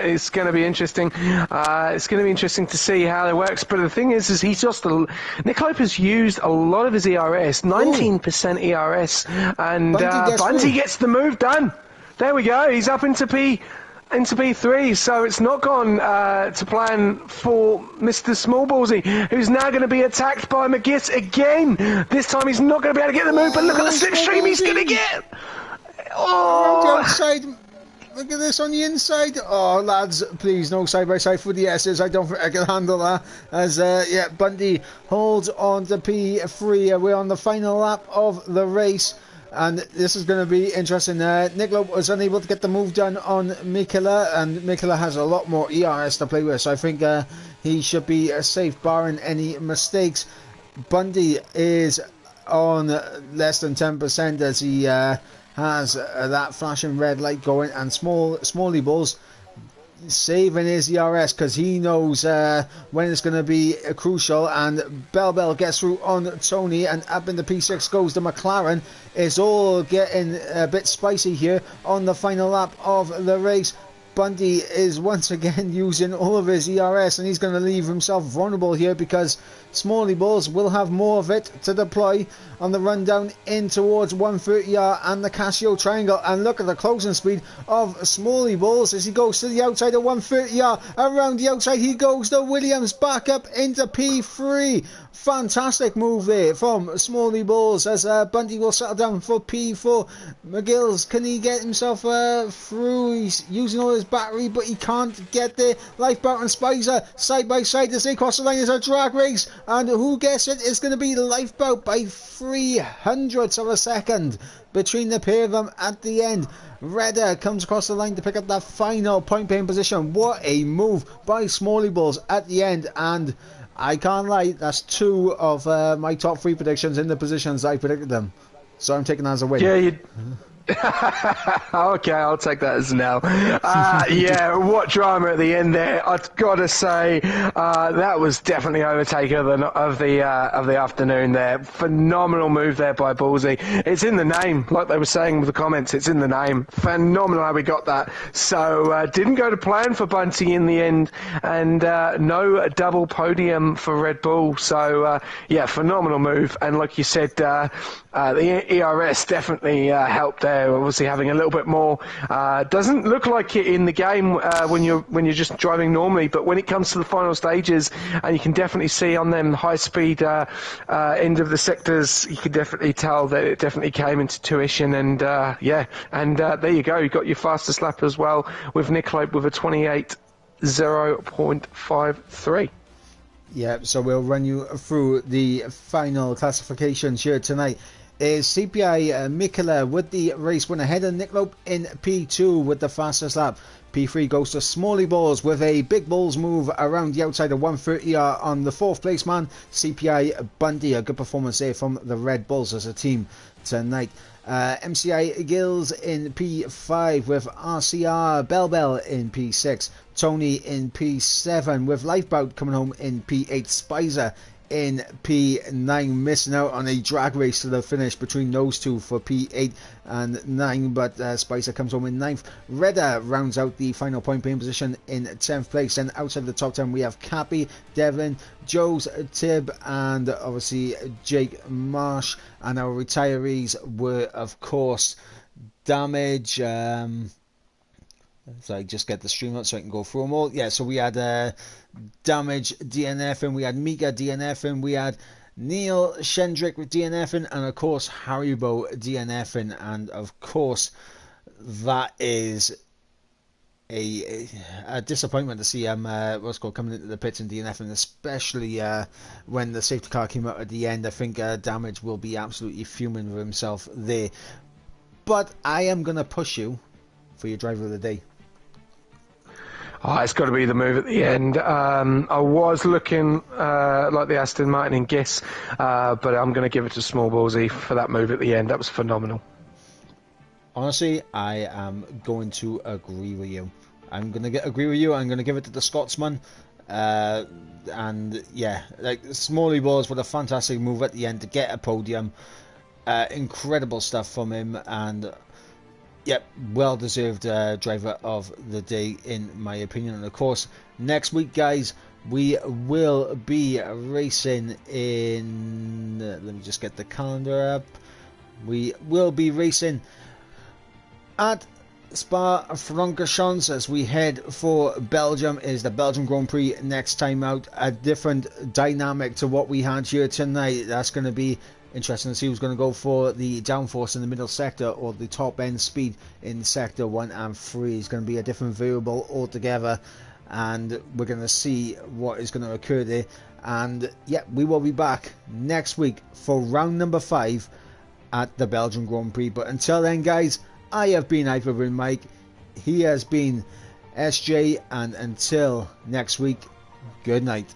it's going to be interesting. It's going to be interesting to see how it works. But the thing is he's just... Nick Lope has used a lot of his ERS, 19% ERS, and Bunty gets the move done. There we go. He's up into P3, so it's not gone to plan for Mr. Smallballsy, who's now going to be attacked by McGuiss again. This time he's not going to be able to get the move, but look at the slipstream he's going to get. Around the outside. Look at this on the inside. Oh, lads, please, no side-by-side for the S's. I don't think I can handle that. As, yeah, Bundy holds on to P3. We're on the final lap of the race. And this is going to be interesting. Nick Lope was unable to get the move done on Mikela, and Mikela has a lot more ERS to play with, so I think he should be safe barring any mistakes. Bundy is on less than 10% as he has that flashing red light going, and Smalley Balls saving his ERS because he knows when it's going to be crucial. And Bell gets through on Tony, and up in the P6 goes the McLaren. It's all getting a bit spicy here on the final lap of the race. Bundy is once again using all of his ERS, and he's going to leave himself vulnerable here because Smalley Balls will have more of it to deploy on the run down in towards 130R and the Casio triangle. And look at the closing speed of Smalley Balls as he goes to the outside of 130R. Around the outside he goes to Williams, back up into P3. Fantastic move there from Smalley Balls as Bundy will settle down for P4. McGills, can he get himself through? He's using all his his battery, but he can't get there. Lifeboat and Spicer side by side as they cross the line. As a drag race, and who gets it? It's going to be Lifeboat by 300ths of a second between the pair of them at the end. Redder comes across the line to pick up that final point paying position. What a move by Smalley Balls at the end, and I can't lie, that's 2 of my top 3 predictions in the positions I predicted them. So I'm taking that as a win. Yeah, you... Okay, I'll take that as now. Yeah, what drama at the end there! I've got to say that was definitely overtaker of the afternoon there. Phenomenal move there by Ballsy. It's in the name, like they were saying with the comments. It's in the name. Phenomenal how we got that. So didn't go to plan for Bunty in the end, and no double podium for Red Bull. So yeah, phenomenal move. And like you said, the ERS definitely helped there. Obviously having a little bit more. Doesn't look like it in the game when you're just driving normally, but when it comes to the final stages, and you can definitely see on them high speed end of the sectors, you can definitely tell that it definitely came into tuition. And yeah, and there you go. You got your fastest lap as well with Nick Loeb with a 28:0.53. Yeah, so we'll run you through the final classifications here tonight. Is CPI Mikela with the race win ahead of Nick Loeb in P2 with the fastest lap. P3 goes to Smalley Balls with a big balls move around the outside of 130 on the 4th place man. CPI Bundy, a good performance there from the Red Bulls as a team tonight. MCI Gills in P5 with RCR Bell in P6. Tony in P7 with Lifeboat coming home in P8. Spicer in P9, missing out on a drag race to the finish between those two for P8 and 9, but Spicer comes home in 9th. Redder rounds out the final point paying position in 10th place. And outside the top 10 we have Cappy, Devlin, Joe's Tib, and obviously Jake Marsh. And our retirees were of course Damage. So I just get the stream up so I can go through them all. Yeah, so we had Damage DNFing, we had Mika DNFing, we had Neil Shendrick with DNFing, and of course Haribo DNFing. And of course that is a disappointment to see what's called coming into the pits and DNFing, especially when the safety car came out at the end. I think Damage will be absolutely fuming with himself there. But I am going to push you for your driver of the day. Oh, it's got to be the move at the end. I was looking like the Aston Martin in Giss, but I'm going to give it to Small Ballsy for that move at the end. That was phenomenal. Honestly, I am going to agree with you. I'm going to agree with you. I'm going to give it to the Scotsman. And yeah, like Smalley Balls with a fantastic move at the end to get a podium. Incredible stuff from him, and yep, well-deserved driver of the day, in my opinion. And of course, next week, guys, we will be racing in... let me just get the calendar up. We will be racing at Spa-Francorchamps as we head for Belgium. Is the Belgium Grand Prix next time out. A different dynamic to what we had here tonight. That's going to be interesting to see who's going to go for the downforce in the middle sector or the top end speed in sector 1 and 3. It's going to be a different variable altogether, and we're going to see what is going to occur there. And yeah, we will be back next week for round number 5 at the Belgian Grand Prix. But until then, guys, I have been Hyperbrin Mike, he has been SJ, and until next week, good night.